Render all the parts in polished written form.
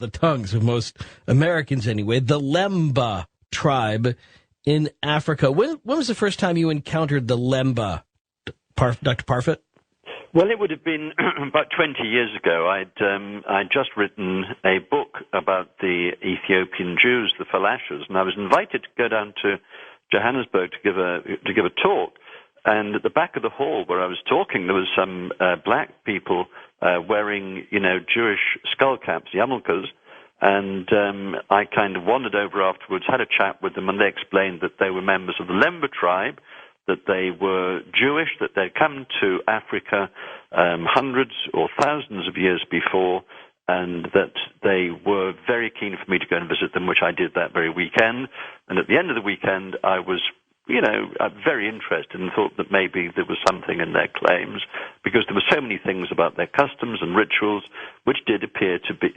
the tongues of most Americans anyway, the Lemba tribe in Africa. When was the first time you encountered the Lemba, Dr. Parfit? Well, it would have been about 20 years ago. I'd just written a book about the Ethiopian Jews, the Falashas, and I was invited to go down to Johannesburg to give a talk. And at the back of the hall where I was talking, there was some black people wearing, Jewish skull caps, yarmulkes. And I kind of wandered over afterwards, had a chat with them, and they explained that they were members of the Lemba tribe, that they were Jewish, that they'd come to Africa hundreds or thousands of years before, and that they were very keen for me to go and visit them, which I did that very weekend. And at the end of the weekend, I was, very interested and thought that maybe there was something in their claims, because there were so many things about their customs and rituals which did appear to be,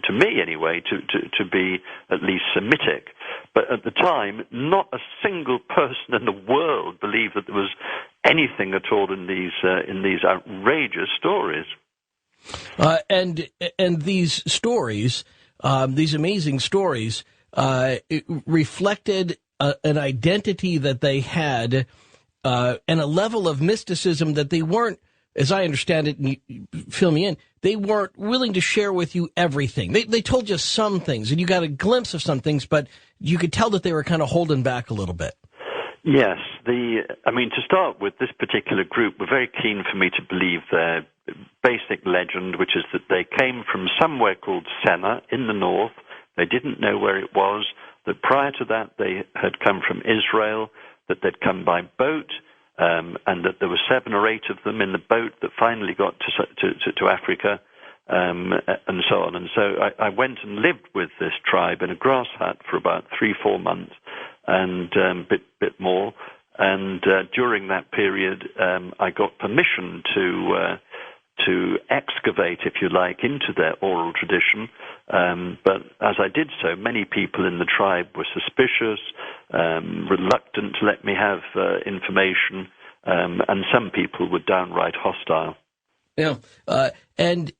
to me anyway, to be at least Semitic. But at the time, not a single person in the world believed that there was anything at all in these outrageous stories. And these stories, these amazing stories, reflected an identity that they had and a level of mysticism that they weren't, as I understand it, and you fill me in, they weren't willing to share with you everything. They told you some things, and you got a glimpse of some things, but you could tell that they were kind of holding back a little bit. Yes. To start with, this particular group were very keen for me to believe their basic legend, which is that they came from somewhere called Senna in the north. They didn't know where it was, that prior to that they had come from Israel, that they'd come by boat, and that there were 7 or 8 of them in the boat that finally got to Africa, and so on. And so I went and lived with this tribe in a grass hut for about 3-4 months, and bit more. And during that period, I got permission to excavate, if you like, into their oral tradition. But as I did so, many people in the tribe were suspicious, reluctant to let me have information, and some people were downright hostile. Yeah, and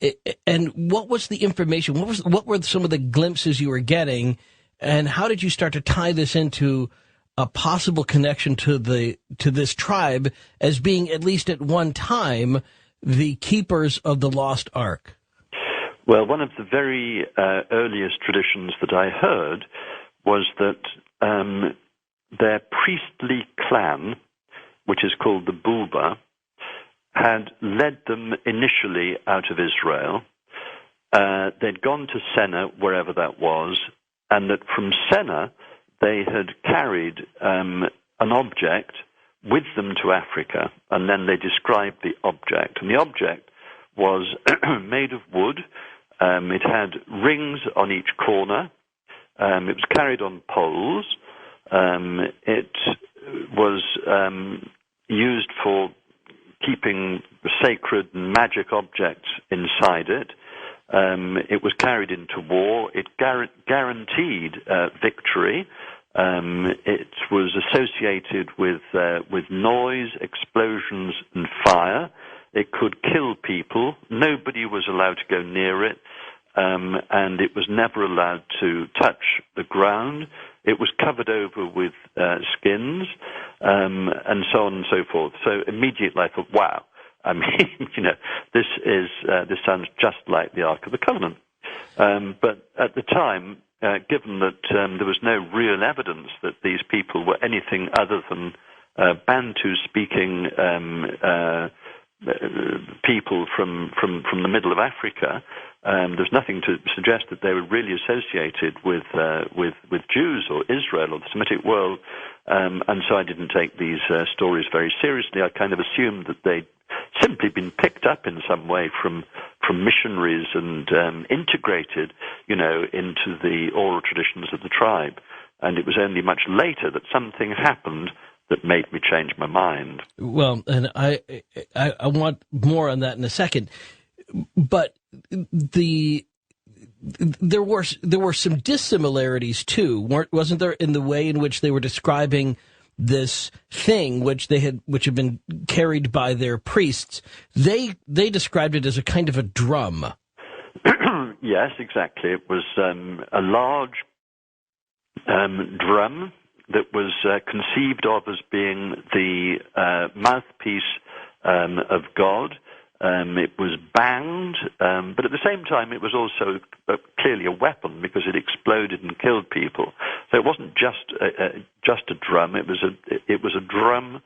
what was the information? What were some of the glimpses you were getting, and how did you start to tie this into a possible connection to this tribe as being, at least at one time, the keepers of the lost ark? Well, one of the very earliest traditions that I heard was that their priestly clan, which is called the Bulba, had led them initially out of Israel. They'd gone to Senna, wherever that was, and that from Senna they had carried an object with them to Africa, and then they described the object. And the object was made of wood. It had rings on each corner. It was carried on poles. It was used for keeping sacred and magic objects inside it. It was carried into war. It guaranteed victory. It was associated with noise, explosions, and fire. It could kill people. Nobody was allowed to go near it, and it was never allowed to touch the ground. It was covered over with skins, and so on and so forth. So immediately I thought, wow, I mean, this sounds just like the Ark of the Covenant. But at the time, given that there was no real evidence that these people were anything other than Bantu-speaking people from the middle of Africa, there's nothing to suggest that they were really associated with Jews or Israel or the Semitic world, and so I didn't take these stories very seriously. I kind of assumed that they'd simply been picked up in some way from missionaries and integrated, into the oral traditions of the tribe. And it was only much later that something happened that made me change my mind. Well, and I want more on that in a second, but there were some dissimilarities too, wasn't there, in the way in which they were describing this thing which had been carried by their priests? They described it as a kind of a drum. yes, exactly. It was a large drum that was conceived of as being the mouthpiece of God. It was banged, but at the same time it was also clearly a weapon because it exploded and killed people. So it wasn't just a drum. It was a drum,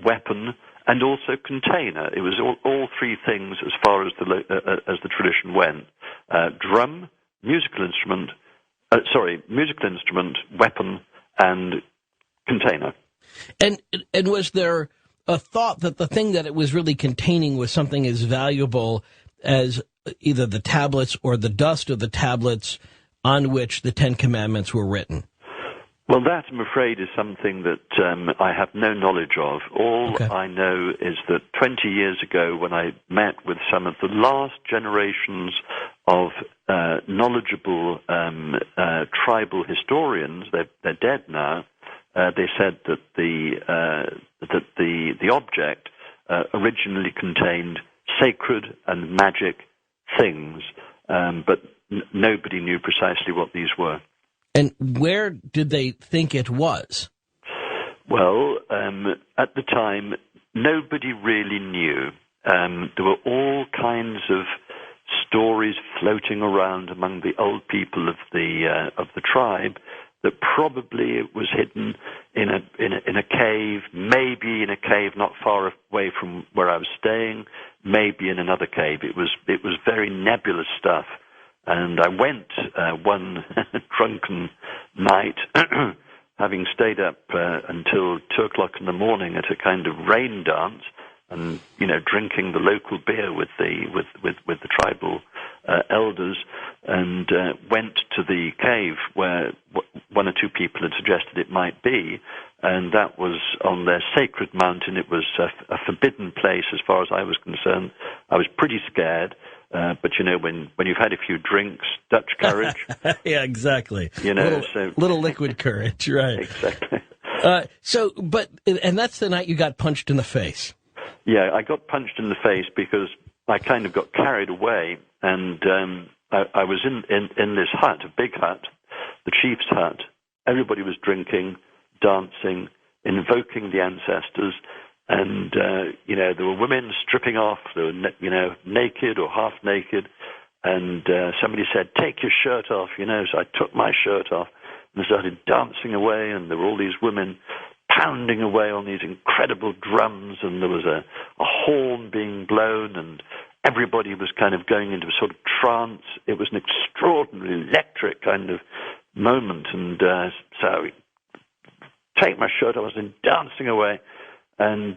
weapon, and also container. It was all three things as far as the tradition went: drum, musical instrument, weapon, and container. And was there a thought that the thing that it was really containing was something as valuable as either the tablets or the dust of the tablets on which the Ten Commandments were written? Well, that, I'm afraid, is something that I have no knowledge of. All Okay. I know is that 20 years ago, when I met with some of the last generations of knowledgeable tribal historians, they're dead now, they said that the object originally contained sacred and magic things, but nobody knew precisely what these were. And where did they think it was? Well, at the time, nobody really knew. There were all kinds of stories floating around among the old people of the tribe that probably it was hidden in a cave, maybe in a cave not far away from where I was staying, maybe in another cave. It was very nebulous stuff. And I went one drunken night, having stayed up until 2 o'clock in the morning at a kind of rain dance, and drinking the local beer with the tribal elders, and went to the cave where one or two people had suggested it might be, and that was on their sacred mountain. It was a forbidden place as far as I was concerned. I was pretty scared. But when you've had a few drinks, Dutch courage. Yeah, exactly. Little liquid courage, right? Exactly. And that's the night you got punched in the face. Yeah, I got punched in the face because I kind of got carried away, and I was in this hut, a big hut, the chief's hut. Everybody was drinking, dancing, invoking the ancestors. And, there were women stripping off, they were, naked or half naked. And somebody said, take your shirt off, so I took my shirt off and started dancing away. And there were all these women pounding away on these incredible drums. And there was a horn being blown, and everybody was kind of going into a sort of trance. It was an extraordinarily electric kind of moment. And so I take my shirt off and dancing away. And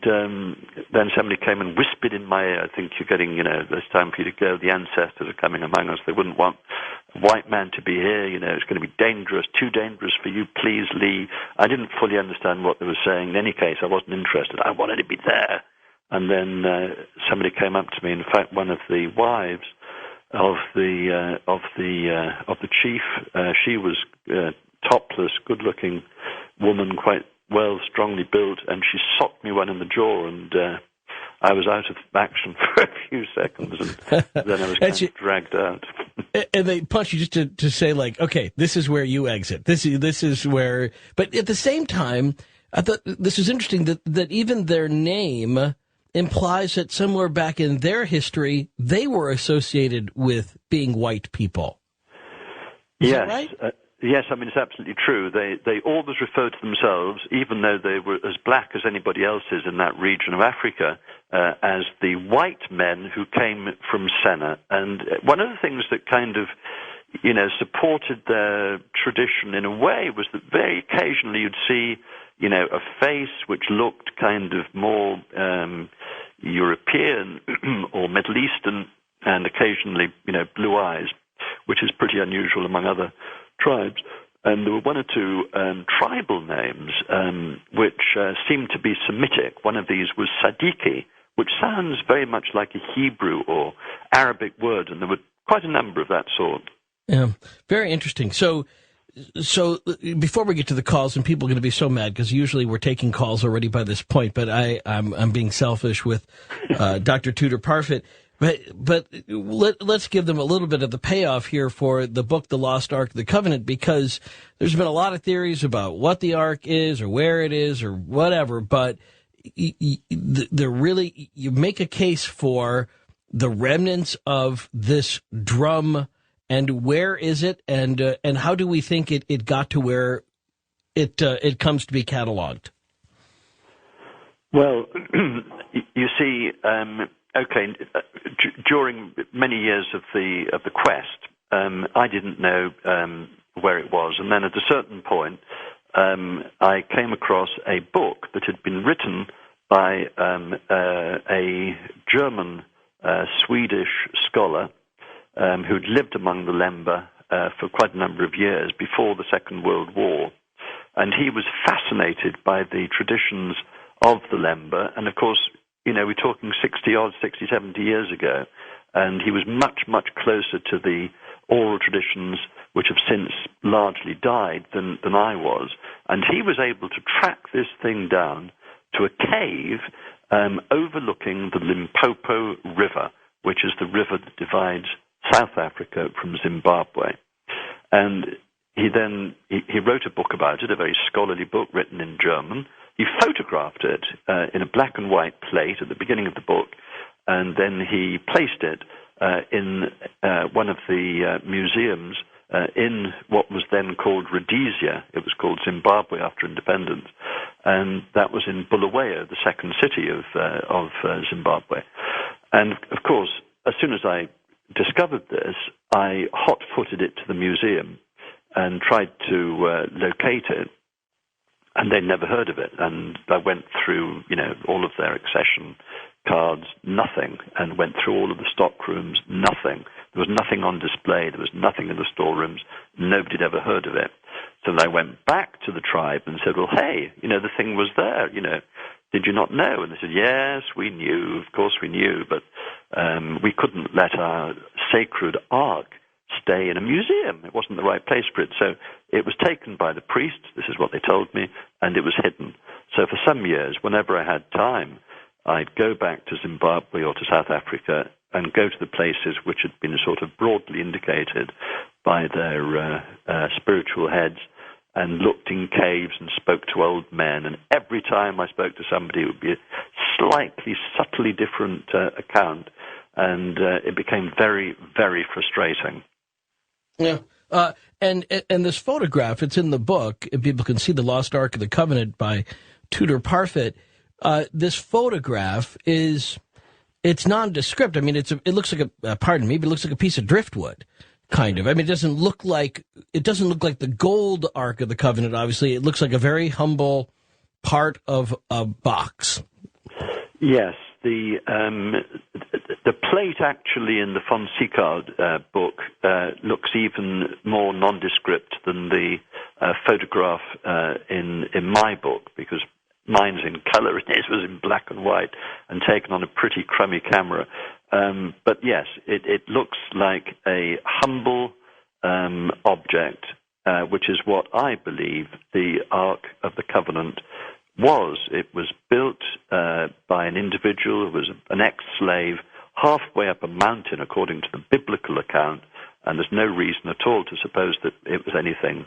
then somebody came and whispered in my ear, I think you're getting, it's time for you to go. The ancestors are coming among us. They wouldn't want a white man to be here. It's going to be dangerous, too dangerous for you. Please leave. I didn't fully understand what they were saying. In any case, I wasn't interested. I wanted to be there. And then somebody came up to me. In fact, one of the wives of the chief, she was topless, good-looking woman, quite well, strongly built, and she socked me one in the jaw, and I was out of action for a few seconds, and then I was kind of dragged out. And they punched you just to say, like, okay, this is where you exit. This is where. But at the same time, I thought this was interesting that even their name implies that somewhere back in their history, they were associated with being white people. Is that right? Yes, I mean, it's absolutely true. They always refer to themselves, even though they were as black as anybody else is in that region of Africa, as the white men who came from Senna. And one of the things that kind of, supported their tradition in a way was that very occasionally you'd see, a face which looked kind of more European or Middle Eastern, and occasionally, blue eyes, which is pretty unusual among other tribes. And there were one or two tribal names which seemed to be Semitic. One of these was Sadiki, which sounds very much like a Hebrew or Arabic word, and there were quite a number of that sort. Yeah, very interesting. So before we get to the calls, and people are going to be so mad because usually we're taking calls already by this point, but I'm being selfish with Dr. Tudor Parfit. But let's give them a little bit of the payoff here for the book, The Lost Ark of the Covenant, because there's been a lot of theories about what the Ark is or where it is or whatever, but you make a case for the remnants of this drum, and where is it, and how do we think it got to where it comes to be cataloged? Well, you see, during many years of the quest, I didn't know where it was, and then at a certain point, I came across a book that had been written by a German Swedish scholar who'd lived among the Lemba for quite a number of years before the Second World War, and he was fascinated by the traditions of the Lemba, and of course, we're talking 60, 70 years ago, and he was much, much closer to the oral traditions which have since largely died than I was. And he was able to track this thing down to a cave overlooking the Limpopo River, which is the river that divides South Africa from Zimbabwe. And he wrote a book about it, a very scholarly book written in German. He photographed it in a black and white plate at the beginning of the book, and then he placed it in one of the museums in what was then called Rhodesia. It was called Zimbabwe after independence, and that was in Bulawayo, the second city of Zimbabwe. And of course, as soon as I discovered this, I hot-footed it to the museum and tried to locate it. And they never heard of it. And I went through, all of their accession cards, nothing, and went through all of the stock rooms, nothing. There was nothing on display. There was nothing in the storerooms. Nobody had ever heard of it. So then I went back to the tribe and said, well, hey, the thing was there, did you not know? And they said, yes, we knew. Of course we knew, but we couldn't let our sacred ark stay in a museum. It wasn't the right place for it. So it was taken by the priests, this is what they told me, and it was hidden. So for some years, whenever I had time, I'd go back to Zimbabwe or to South Africa and go to the places which had been sort of broadly indicated by their spiritual heads, and looked in caves and spoke to old men. And every time I spoke to somebody, it would be a slightly, subtly different account, and it became very, very frustrating. Yeah, and this photograph, it's in the book, and people can see The Lost Ark of the Covenant by Tudor Parfit. This photograph it's nondescript. I mean, it looks like pardon me, but it looks like a piece of driftwood, kind of. I mean, it doesn't look like the gold Ark of the Covenant. Obviously, it looks like a very humble part of a box. Yes. The plate actually in the von Sicard book looks even more nondescript than the photograph in my book, because mine's in color and his was in black and white and taken on a pretty crummy camera. But yes, it looks like a humble object, which is what I believe the Ark of the Covenant was. It was built by an individual who was an ex-slave halfway up a mountain, according to the biblical account, and there's no reason at all to suppose that it was anything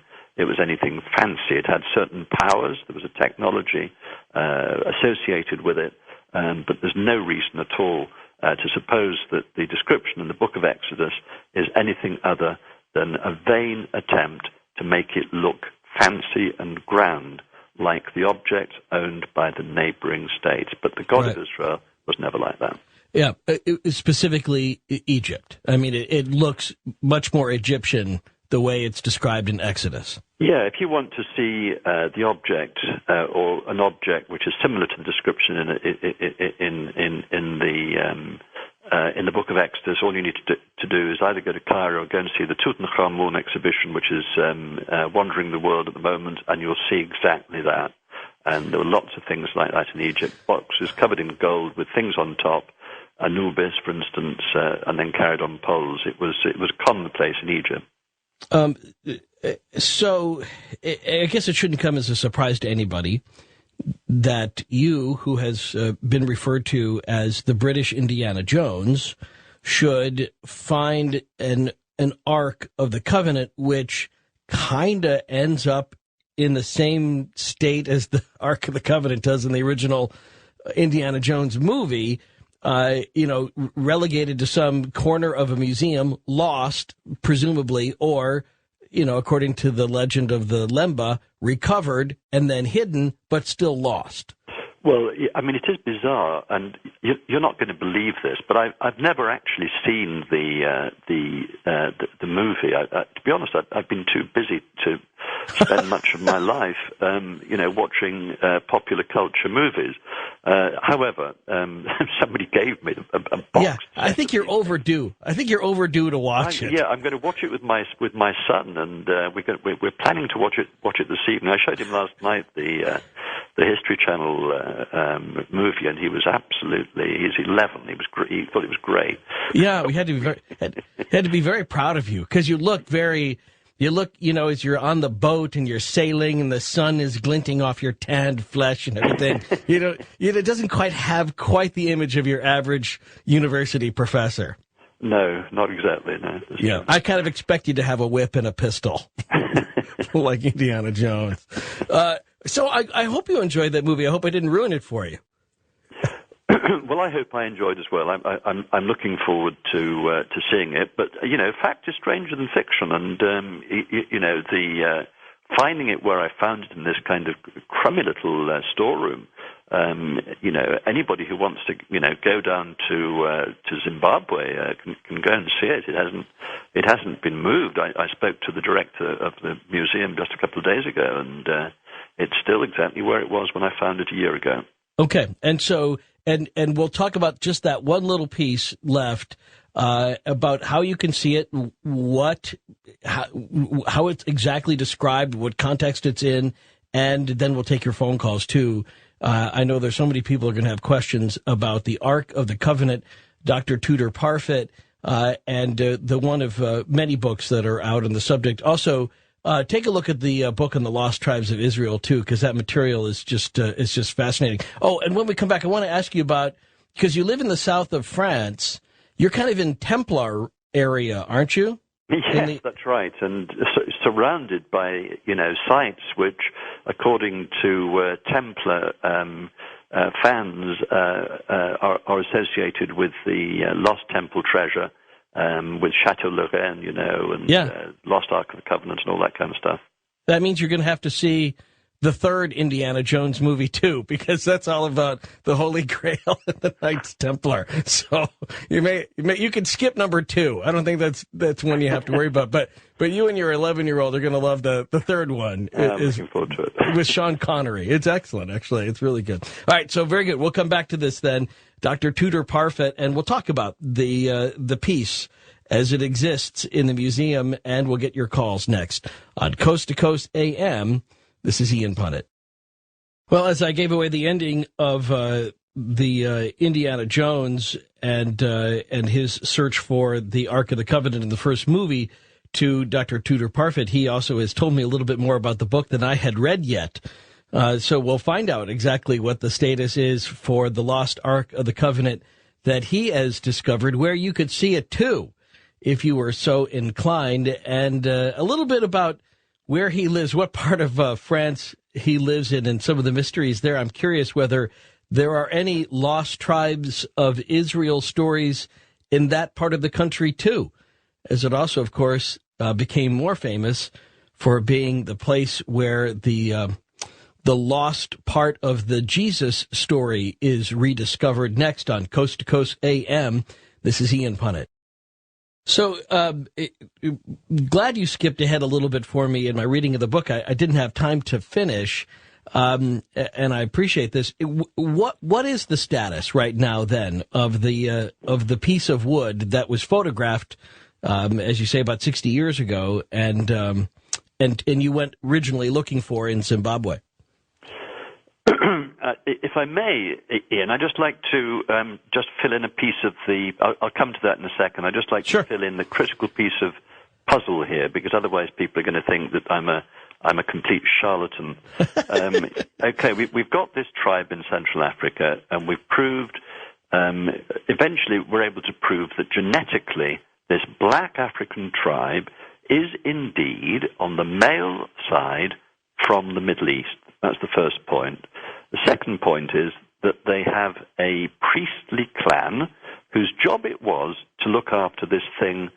fancy. It had certain powers. There was a technology associated with it, but there's no reason at all to suppose that the description in the book of Exodus is anything other than a vain attempt to make it look fancy and grand, like the object owned by the neighboring states. But the God of Israel was never like that. Yeah, specifically Egypt. I mean, it looks much more Egyptian the way it's described in Exodus. Yeah, if you want to see the object or an object which is similar to the description in the book of Exodus, all you need to do is either go to Cairo or go and see the Tutankhamun exhibition, which is wandering the world at the moment, and you'll see exactly that. And there were lots of things like that in Egypt, boxes covered in gold with things on top, Anubis, for instance, and then carried on poles. It was commonplace in Egypt. So I guess it shouldn't come as a surprise to anybody that you, who has been referred to as the British Indiana Jones, should find an Ark of the Covenant, which kind of ends up in the same state as the Ark of the Covenant does in the original Indiana Jones movie, relegated to some corner of a museum, lost, presumably, or, according to the legend of the Lemba, recovered and then hidden, but still lost. Well, I mean, it is bizarre, and you're not going to believe this, but I've never actually seen the movie. To be honest, I've been too busy to spend much of my life, watching popular culture movies. However, somebody gave me a box. Yeah, I think you're overdue. To watch it. Yeah, I'm going to watch it with my son, and we're planning to watch it this evening. I showed him last night the History Channel movie, and he was he's 11. He thought it was great. Yeah, we had to be very proud of you, because you look, as you're on the boat and you're sailing and the sun is glinting off your tanned flesh and everything. It doesn't quite have the image of your average university professor. No, not exactly. No. Yeah, I kind of expect you to have a whip and a pistol, like Indiana Jones. So I hope you enjoyed that movie. I hope I didn't ruin it for you. Well, I hope I enjoyed as well. I'm looking forward to seeing it. But fact is stranger than fiction, and the finding it where I found it in this kind of crummy little storeroom. Anybody who wants to go down to Zimbabwe can go and see it. It hasn't been moved. I spoke to the director of the museum just a couple of days ago, and it's still exactly where it was when I found it a year ago. Okay, and so and we'll talk about just that one little piece left about how you can see it, how it's exactly described, what context it's in, and then we'll take your phone calls too. I know there's so many people who are going to have questions about the Ark of the Covenant, Dr. Tudor Parfit, and the one of many books that are out on the subject. Also, take a look at the book on the Lost Tribes of Israel, too, because that material is just fascinating. Oh, and when we come back, I want to ask you about, because you live in the south of France, you're kind of in Templar area, aren't you? Yes, that's right, and surrounded by sites which, according to Templar fans, are associated with the Lost Temple treasure, with Chateau Lorraine, and Lost Ark of the Covenant and all that kind of stuff. That means you're going to have to see the third Indiana Jones movie, too, because that's all about the Holy Grail and the Knights Templar. So you can skip number 2. I don't think that's one you have to worry about. But you and your 11-year-old are going to love the third one. I'm looking forward to it. With Sean Connery. It's excellent, actually. It's really good. All right, so very good. We'll come back to this then, Dr. Tudor Parfit, and we'll talk about the piece as it exists in the museum, and we'll get your calls next on Coast to Coast AM. This is Ian Punnett. Well, as I gave away the ending of the Indiana Jones and his search for the Ark of the Covenant in the first movie to Dr. Tudor Parfit, he also has told me a little bit more about the book than I had read yet. So we'll find out exactly what the status is for the Lost Ark of the Covenant that he has discovered, where you could see it too, if you were so inclined, and a little bit about where he lives, what part of France he lives in, and some of the mysteries there. I'm curious whether there are any lost tribes of Israel stories in that part of the country, too, as it also, of course, became more famous for being the place where the lost part of the Jesus story is rediscovered. Next on Coast to Coast AM, this is Ian Punnett. So, glad you skipped ahead a little bit for me in my reading of the book. I didn't have time to finish, and I appreciate this. What is the status right now, then, of the piece of wood that was photographed, as you say, about 60 years ago, and you went originally looking for in Zimbabwe? If I may, Ian, I'd just like to just fill in a piece of the... I'll come to that in a second. I'd just like to fill in the critical piece of puzzle here, because otherwise people are going to think that I'm a complete charlatan. Okay, we've got this tribe in Central Africa, and we've proved eventually were able to prove that genetically this black African tribe is indeed on the male side from the Middle East. That's the first point. The second point is that they have a priestly clan whose job it was to look after this thing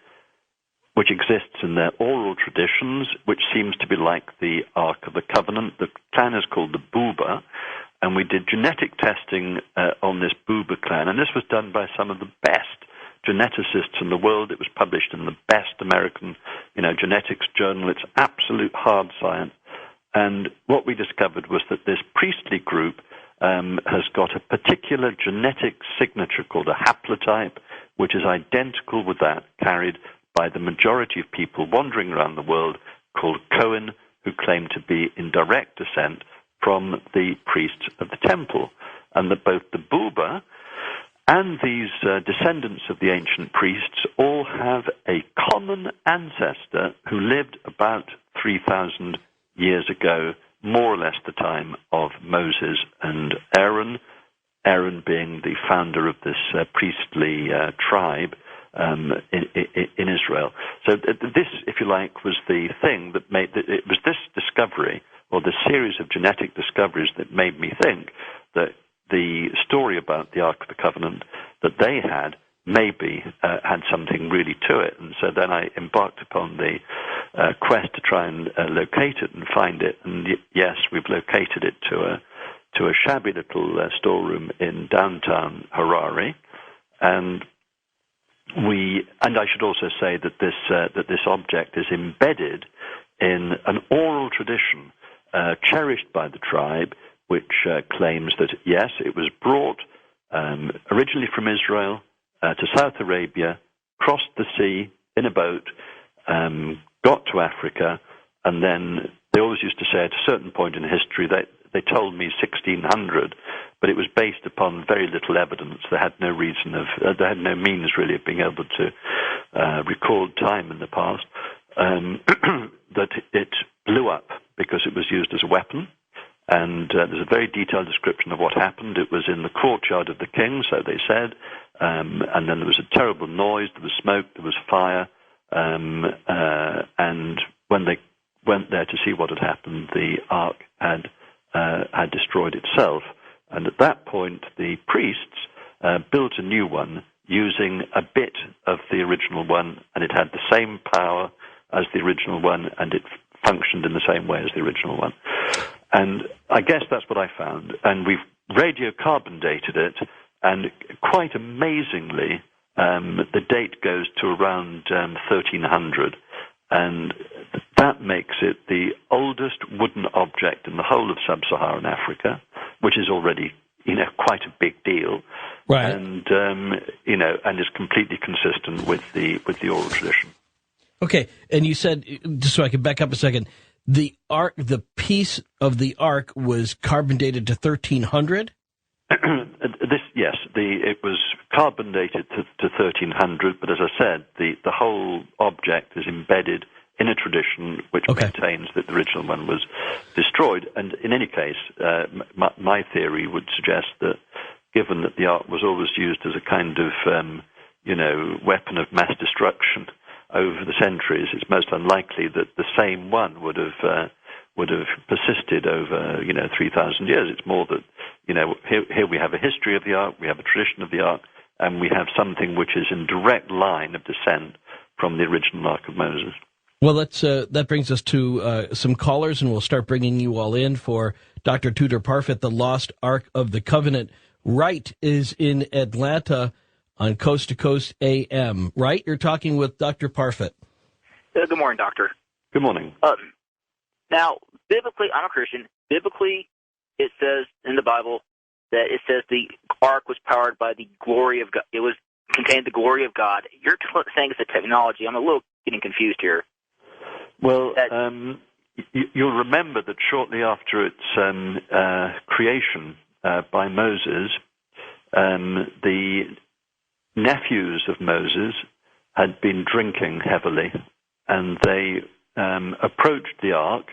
which exists in their oral traditions, which seems to be like the Ark of the Covenant. The clan is called the Buba, and we did genetic testing on this Buba clan, and this was done by some of the best geneticists in the world. It was published in the best American, genetics journal. It's absolute hard science. And what we discovered was that this priestly group has got a particular genetic signature called a haplotype, which is identical with that carried by the majority of people wandering around the world called Cohen, who claim to be in direct descent from the priests of the temple. And that both the Buba and these descendants of the ancient priests all have a common ancestor who lived about 3,000 years ago, more or less the time of Moses and Aaron, Aaron being the founder of this priestly tribe in Israel. So this, if you like, was the thing that made it was this discovery, or the series of genetic discoveries, that made me think that the story about the Ark of the Covenant that they had maybe had something really to it. And so then I embarked upon the quest to try and locate it and find it. And yes, we've located it to a shabby little storeroom in downtown Harare. And I should also say that this object is embedded in an oral tradition cherished by the tribe, which claims that, yes, it was brought originally from Israel to South Arabia, crossed the sea in a boat, got to Africa, and then they always used to say at a certain point in history, they told me 1600, but it was based upon very little evidence. They had no they had no means really of being able to record time in the past, that it blew up because it was used as a weapon. And there's a very detailed description of what happened. It was in the courtyard of the king, so they said, and then there was a terrible noise, there was smoke, there was fire, and when they went there to see what had happened, the ark had destroyed itself. And at that point, the priests built a new one using a bit of the original one, and it had the same power as the original one, and it functioned in the same way as the original one. And I guess that's what I found. And we've radiocarbon dated it, and quite amazingly, the date goes to around 1300. And that makes it the oldest wooden object in the whole of sub-Saharan Africa, which is already, quite a big deal. Right. And, and is completely consistent with the oral tradition. Okay. And you said, just so I can back up a second, the piece of the ark was carbon dated to 1300? Yes, it was carbon dated to 1300, but as I said, the whole object is embedded in a tradition which maintains that the original one was destroyed. And in any case, my theory would suggest that, given that the ark was always used as a kind of, weapon of mass destruction over the centuries, it's most unlikely that the same one would have persisted over 3,000 years. It's more that here we have a history of the ark, we have a tradition of the ark, and we have something which is in direct line of descent from the original Ark of Moses. Well, that brings us to some callers, and we'll start bringing you all in for Dr. Tudor Parfit, the Lost Ark of the Covenant. Wright is in Atlanta on Coast to Coast AM. Wright, you're talking with Dr. Parfit. Good morning, Doctor. Good morning. Now, biblically, I'm a Christian. Biblically, it says in the Bible that it says the ark was powered by the glory of God. It contained the glory of God. You're saying it's a technology. I'm a little getting confused here. Well, you'll remember that shortly after its creation by Moses, the nephews of Moses had been drinking heavily, and they approached the ark,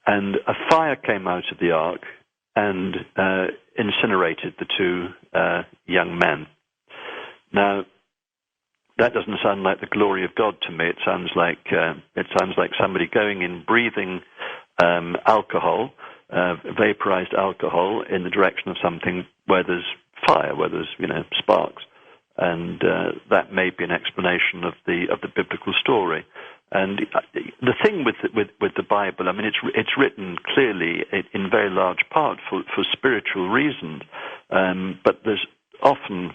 and a fire came out of the ark, and incinerated the two young men. Now, that doesn't sound like the glory of God to me. It sounds like somebody going in, breathing alcohol, vaporized alcohol, in the direction of something where there's fire, where there's sparks, and that may be an explanation of the biblical story. And the thing with the Bible, I mean, it's written clearly in very large part for spiritual reasons, but there's often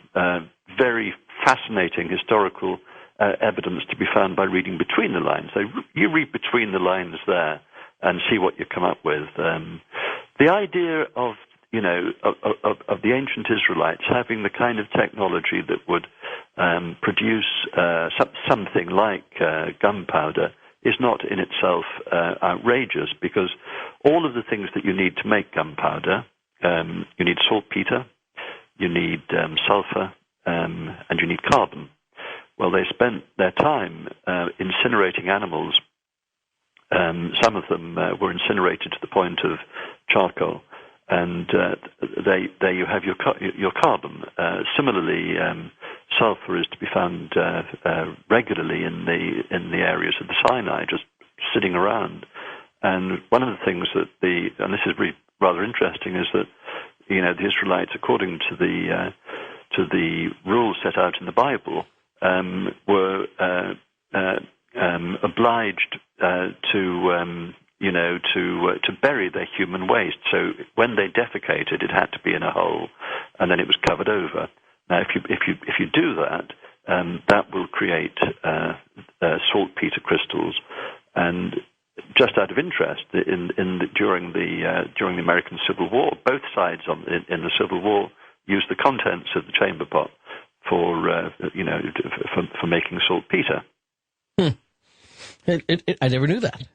very fascinating historical evidence to be found by reading between the lines. So you read between the lines there and see what you come up with. The idea of the ancient Israelites having the kind of technology that would produce something like gunpowder is not in itself outrageous, because all of the things that you need to make gunpowder, you need saltpeter, you need sulfur, and you need carbon. Well, they spent their time incinerating animals. Some of them were incinerated to the point of charcoal, and there you have your carbon. Similarly, sulfur is to be found regularly in the areas of the Sinai, just sitting around. And one of the things that and this is really rather interesting, is that the Israelites, according to the rules set out in the Bible, were obliged to bury their human waste. So when they defecated, it had to be in a hole, and then it was covered over. Now, if you do that, that will create saltpeter crystals. And just out of interest, during the American Civil War, both sides in the Civil War used the contents of the chamber pot for making saltpeter. I never knew that.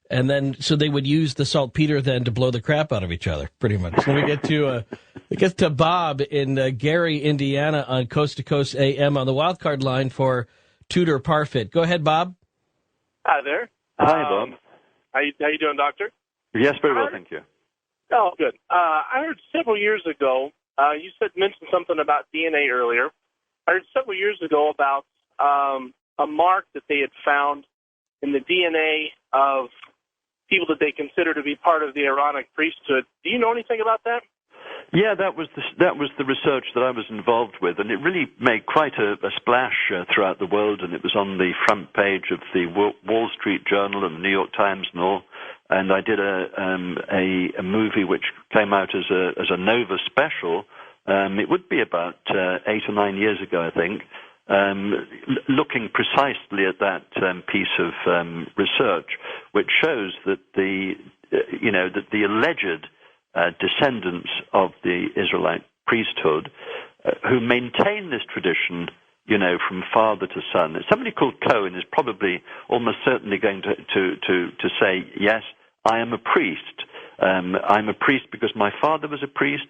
And then so they would use the saltpeter then to blow the crap out of each other, pretty much. So we get to Bob in Gary, Indiana, on Coast to Coast AM on the wildcard line for Tudor Parfit. Go ahead, Bob. Hi there. Hi, Bob. How you doing, Doctor? Yes, very well, thank you. Oh, good. I heard several years ago, you mentioned something about DNA earlier. I heard several years ago about a mark that they had found in the DNA of people that they consider to be part of the Aaronic priesthood. Do you know anything about that? Yeah, that was the research that I was involved with, and it really made quite a splash throughout the world, and it was on the front page of the Wall Street Journal and the New York Times and all. And I did a movie which came out as a Nova special. It would be about 8 or 9 years ago, I think, looking precisely at that piece of research, which shows that that the alleged descendants of the Israelite priesthood, who maintain this tradition, from father to son. Somebody called Cohen is probably almost certainly going to say, yes, I am a priest. I'm a priest because my father was a priest,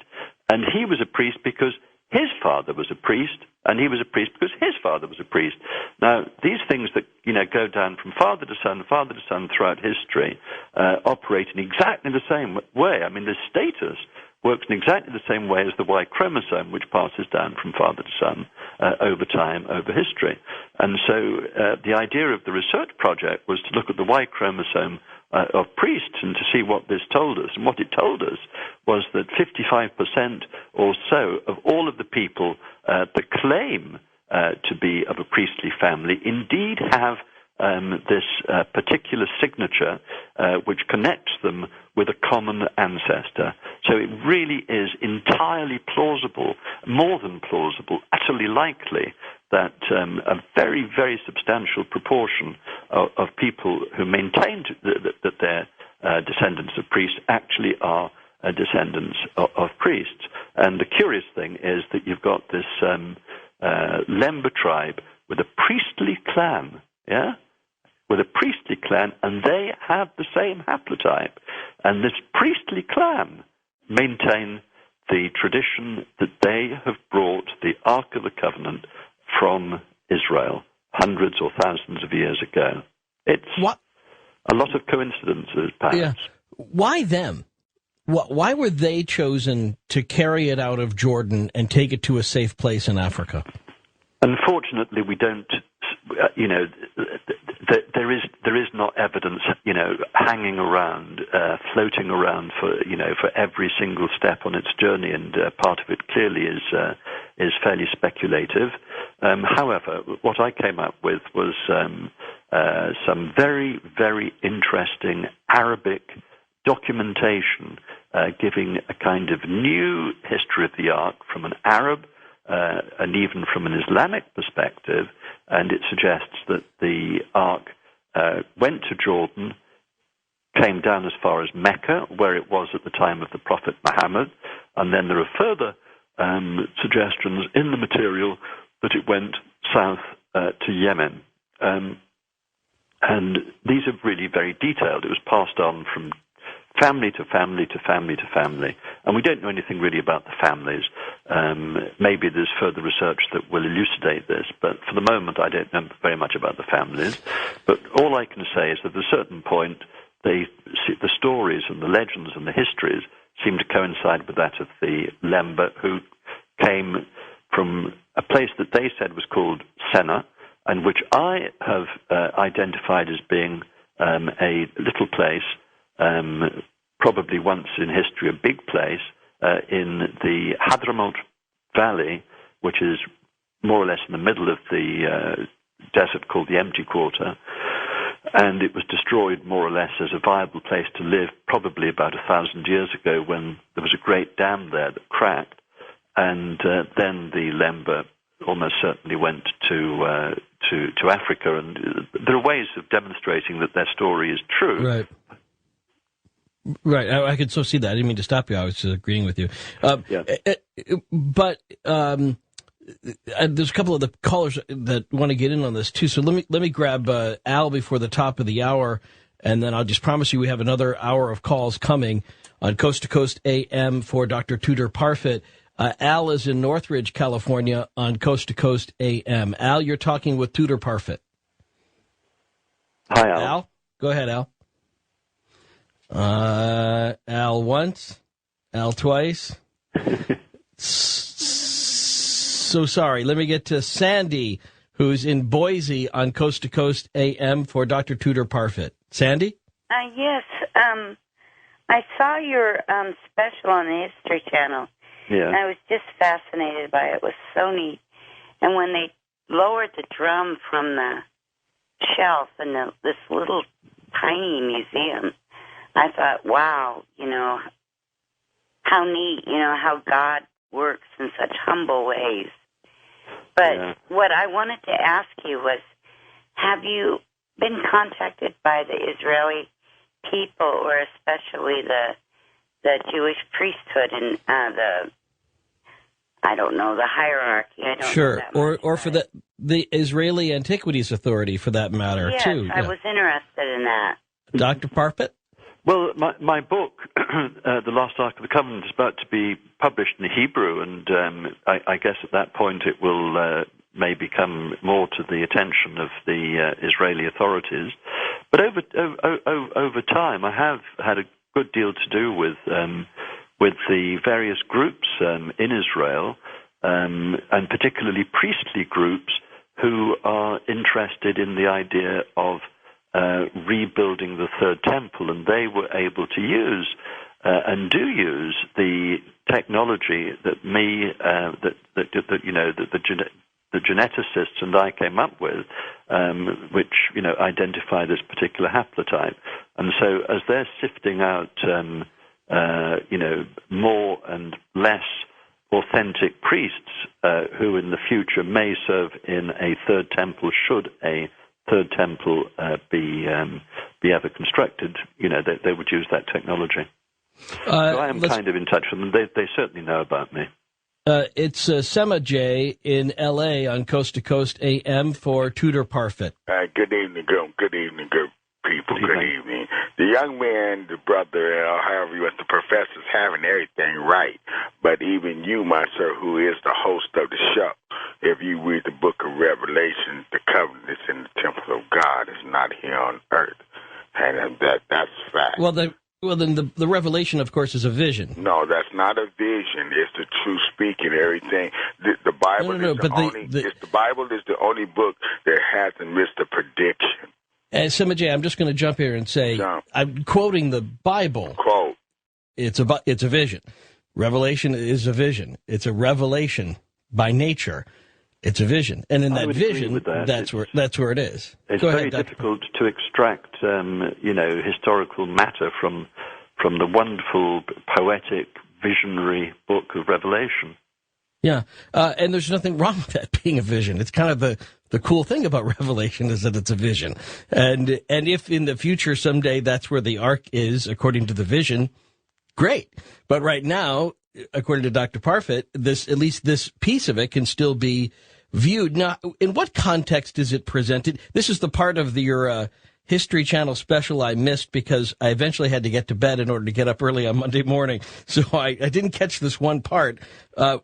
and he was a priest because his father was a priest, and he was a priest because his father was a priest. Now, these things that go down from father to son throughout history operate in exactly the same way. I mean, the status works in exactly the same way as the Y chromosome, which passes down from father to son over time, over history. And so the idea of the research project was to look at the Y chromosome of priests and to see what this told us. And what it told us was that 55% or so of all of the people that claim to be of a priestly family indeed have this particular signature which connects them with a common ancestor. So it really is entirely plausible, more than plausible, utterly likely that a very, very substantial proportion of people who maintain that they're descendants of priests actually are descendants of priests. And the curious thing is that you've got this Lemba tribe with a priestly clan, with a priestly clan, and they have the same haplotype. And this priestly clan maintain the tradition that they have brought the Ark of the Covenant from Israel hundreds or thousands of years ago. It's a lot of coincidences, perhaps. Yeah. Why them? Why were they chosen to carry it out of Jordan and take it to a safe place in Africa? Unfortunately, we don't. There is not evidence, hanging around, floating around for every single step on its journey, and part of it clearly is fairly speculative. However, what I came up with was some very, very interesting Arabic documentation giving a kind of new history of the Ark from an Arab and even from an Islamic perspective, and it suggests that the Ark went to Jordan, came down as far as Mecca, where it was at the time of the Prophet Muhammad, and then there are further suggestions in the material that it went south to Yemen. And these are really very detailed. It was passed on from family to family to family to family, and we don't know anything really about the families. Maybe there's further research that will elucidate this, but for the moment I don't know very much about the families. But all I can say is that at a certain point, the stories and the legends and the histories seem to coincide with that of the Lemba, who came from a place that they said was called Senna, and which I have identified as being a little place, probably once in history a big place, in the Hadramaut Valley, which is more or less in the middle of the desert called the Empty Quarter, and it was destroyed more or less as a viable place to live probably about 1,000 years ago when there was a great dam there that cracked, and then the Lemba almost certainly went to Africa, and there are ways of demonstrating that their story is true. Right. Right, I could so see that. I didn't mean to stop you. I was just agreeing with you. Yeah. But there's a couple of the callers that want to get in on this too. So let me grab Al before the top of the hour, and then I'll just promise you we have another hour of calls coming on Coast to Coast AM for Dr. Tudor Parfit. Al is in Northridge, California, on Coast to Coast AM. Al, you're talking with Tudor Parfit. Hi, Al. Al, go ahead, Al. Al once, Al twice. So sorry. Let me get to Sandy, who's in Boise on Coast to Coast AM for Dr. Tudor Parfit. Sandy? Yes. I saw your special on the History Channel. Yeah. And I was just fascinated by it. It was so neat. And when they lowered the drum from the shelf in this little tiny museum, I thought, wow, how neat, how God works in such humble ways. But what I wanted to ask you was, have you been contacted by the Israeli people, or especially the Jewish priesthood and the hierarchy? I don't sure, know that much or for the Israeli Antiquities Authority, for that matter, yes, too. I was interested in that. Dr. Parfit? Well, my book, The Lost Ark of the Covenant, is about to be published in Hebrew, and I guess at that point it will maybe come more to the attention of the Israeli authorities. But over time, I have had a good deal to do with the various groups in Israel, and particularly priestly groups who are interested in the idea of rebuilding the Third Temple, and they were able to use and do use the technology that the geneticists and I came up with, which identify this particular haplotype. And so, as they're sifting out more and less authentic priests who in the future may serve in a Third Temple, should a Third Temple be ever constructed, they would use that technology. So I am kind of in touch with them. They certainly know about me. It's Sema J in L.A. on Coast to Coast AM for Tudor Parfit. Good evening, good evening, good people. Good evening. The young man, the brother, however you want, the professor's having everything right. But even you, my sir, who is the host of the show, if you read the book of Revelation, the covenant is in the temple of God. It's not here on earth. And that's fact. Well, Well, then the revelation, of course, is a vision. No, that's not a vision. It's the true speaking. Everything. The Bible the Bible is the only book that hasn't missed a prediction. And Simajay, I'm just going to jump here and say, I'm quoting the Bible. Quote. It's a vision. Revelation is a vision. It's a revelation by nature. It's a vision, and in that vision, that's where it is. It's Go very ahead, difficult to extract, historical matter from the wonderful, poetic, visionary book of Revelation. Yeah, and there's nothing wrong with that being a vision. It's kind of the cool thing about Revelation is that it's a vision, and if in the future someday that's where the ark is according to the vision, great. But right now, according to Dr. Parfit, at least this piece of it can still be viewed. Now, in what context is it presented? This is the part of your History Channel special I missed because I eventually had to get to bed in order to get up early on Monday morning. So I didn't catch this one part. How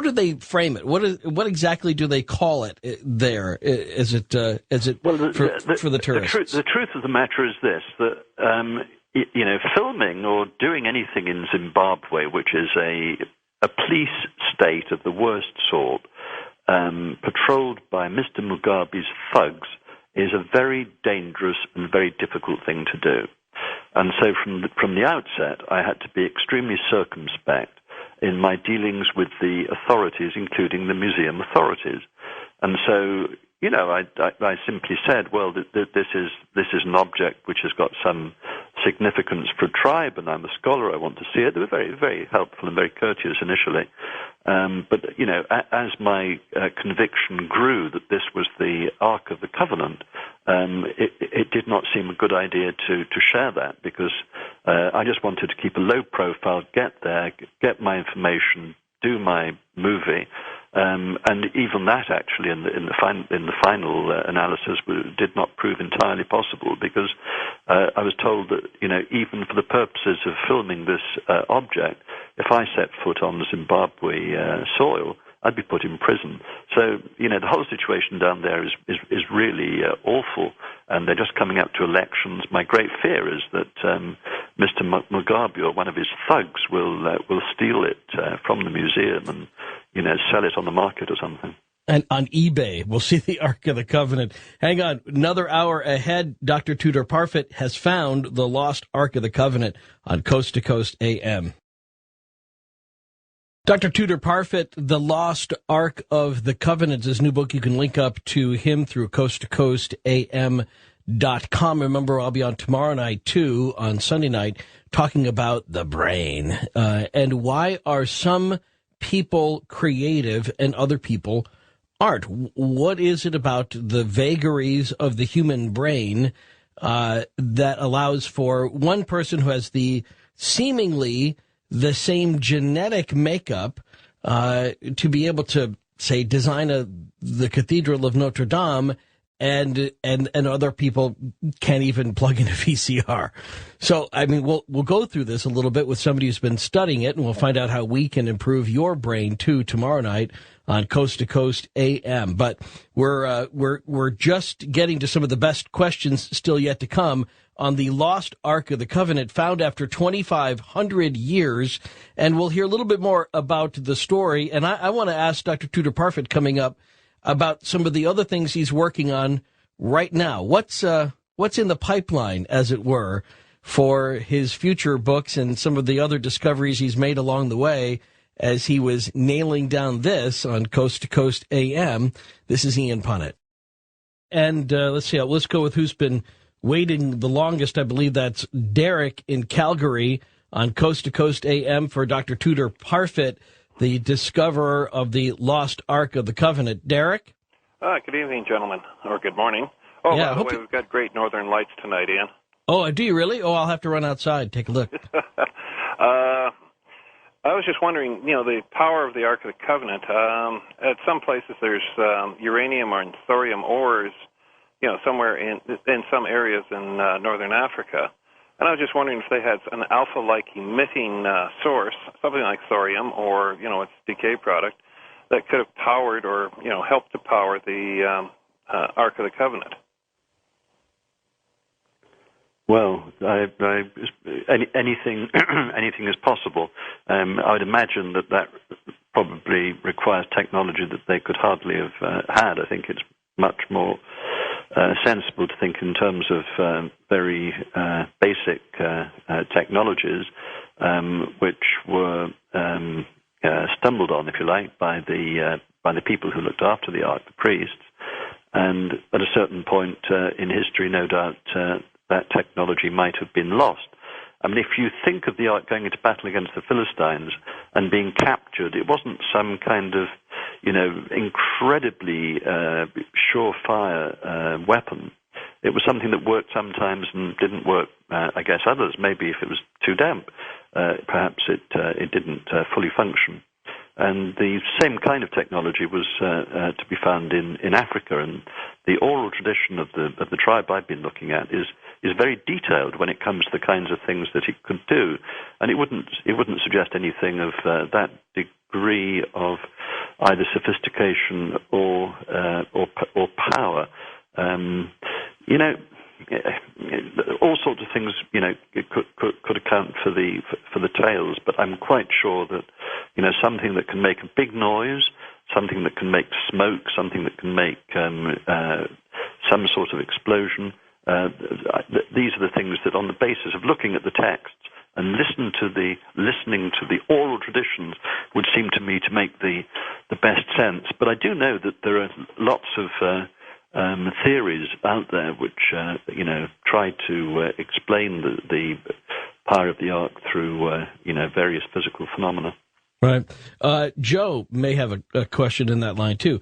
do they frame it? What exactly do they call it there? Is it for the tourists? The truth of the matter is this, that filming or doing anything in Zimbabwe, which is a police state of the worst sort, patrolled by Mr. Mugabe's thugs, is a very dangerous and very difficult thing to do. And so from the outset, I had to be extremely circumspect in my dealings with the authorities, including the museum authorities. And so, I simply said, well, this is an object which has got some significance for a tribe, and I'm a scholar, I want to see it. They were very, very helpful and very courteous initially. But as my conviction grew that this was the Ark of the Covenant, it did not seem a good idea to share that, because I just wanted to keep a low profile, get there, get my information, do my movie. And even that, actually, in the final analysis, did not prove entirely possible, because I was told that even for the purposes of filming this object, if I set foot on the Zimbabwe soil, I'd be put in prison. So the whole situation down there is really awful, and they're just coming up to elections. My great fear is that Mr. Mugabe or one of his thugs will steal it from the museum and sell it on the market or something. And on eBay, we'll see the Ark of the Covenant. Hang on, another hour ahead. Dr. Tudor Parfit has found the lost Ark of the Covenant on Coast to Coast AM. Dr. Tudor Parfit, The Lost Ark of the Covenant, his new book. You can link up to him through coasttocoastam.com. Remember, I'll be on tomorrow night, too, on Sunday night, talking about the brain and why are some people creative and other people aren't. What is it about the vagaries of the human brain that allows for one person who has seemingly the same genetic makeup to be able to, say, design the Cathedral of Notre Dame, and other people can't even plug in a VCR. So, I mean, we'll go through this a little bit with somebody who's been studying it, and we'll find out how we can improve your brain too tomorrow night on Coast to Coast AM. But we're just getting to some of the best questions still yet to come on the lost Ark of the Covenant, found after 2,500 years, and we'll hear a little bit more about the story. And I want to ask Dr. Tudor Parfit coming up about some of the other things he's working on right now. What's in the pipeline, as it were, for his future books and some of the other discoveries he's made along the way as he was nailing down this on Coast to Coast AM. This is Ian Punnett. And let's go with who's been waiting the longest. I believe that's Derek in Calgary on Coast to Coast AM for Dr. Tudor Parfit, the discoverer of the lost Ark of the Covenant. Derek? Good evening, gentlemen, or good morning. Oh, yeah, by the way, we've got great northern lights tonight, Ian. Oh, do you really? Oh, I'll have to run outside, take a look. I was just wondering, the power of the Ark of the Covenant. At some places there's uranium or thorium ores, somewhere in some areas in northern Africa. And I was just wondering if they had an alpha-like emitting source, something like thorium or, its decay product, that could have powered or, helped to power the Ark of the Covenant. Well, anything anything is possible. I would imagine that probably requires technology that they could hardly have had. I think it's much more sensible to think in terms of very basic technologies, which were stumbled on, if you like, by the people who looked after the Ark, the priests. And at a certain point in history, no doubt, that technology might have been lost. I mean, if you think of the Ark going into battle against the Philistines and being captured, it wasn't some kind of, incredibly surefire weapon. It was something that worked sometimes and didn't work, I guess, others. Maybe if it was too damp, perhaps it didn't fully function. And the same kind of technology was to be found in Africa, and the oral tradition of the tribe I've been looking at is very detailed when it comes to the kinds of things that it could do, and it wouldn't suggest anything of that degree of either sophistication or power. All sorts of things, could account for the tales, but I'm quite sure that, something that can make a big noise, something that can make smoke, something that can make some sort of explosion. These are the things that, on the basis of looking at the texts and listening to the oral traditions, would seem to me to make the best sense. But I do know that there are lots of theories out there which try to explain the power of the Ark through various physical phenomena. Right. Joe may have a question in that line too.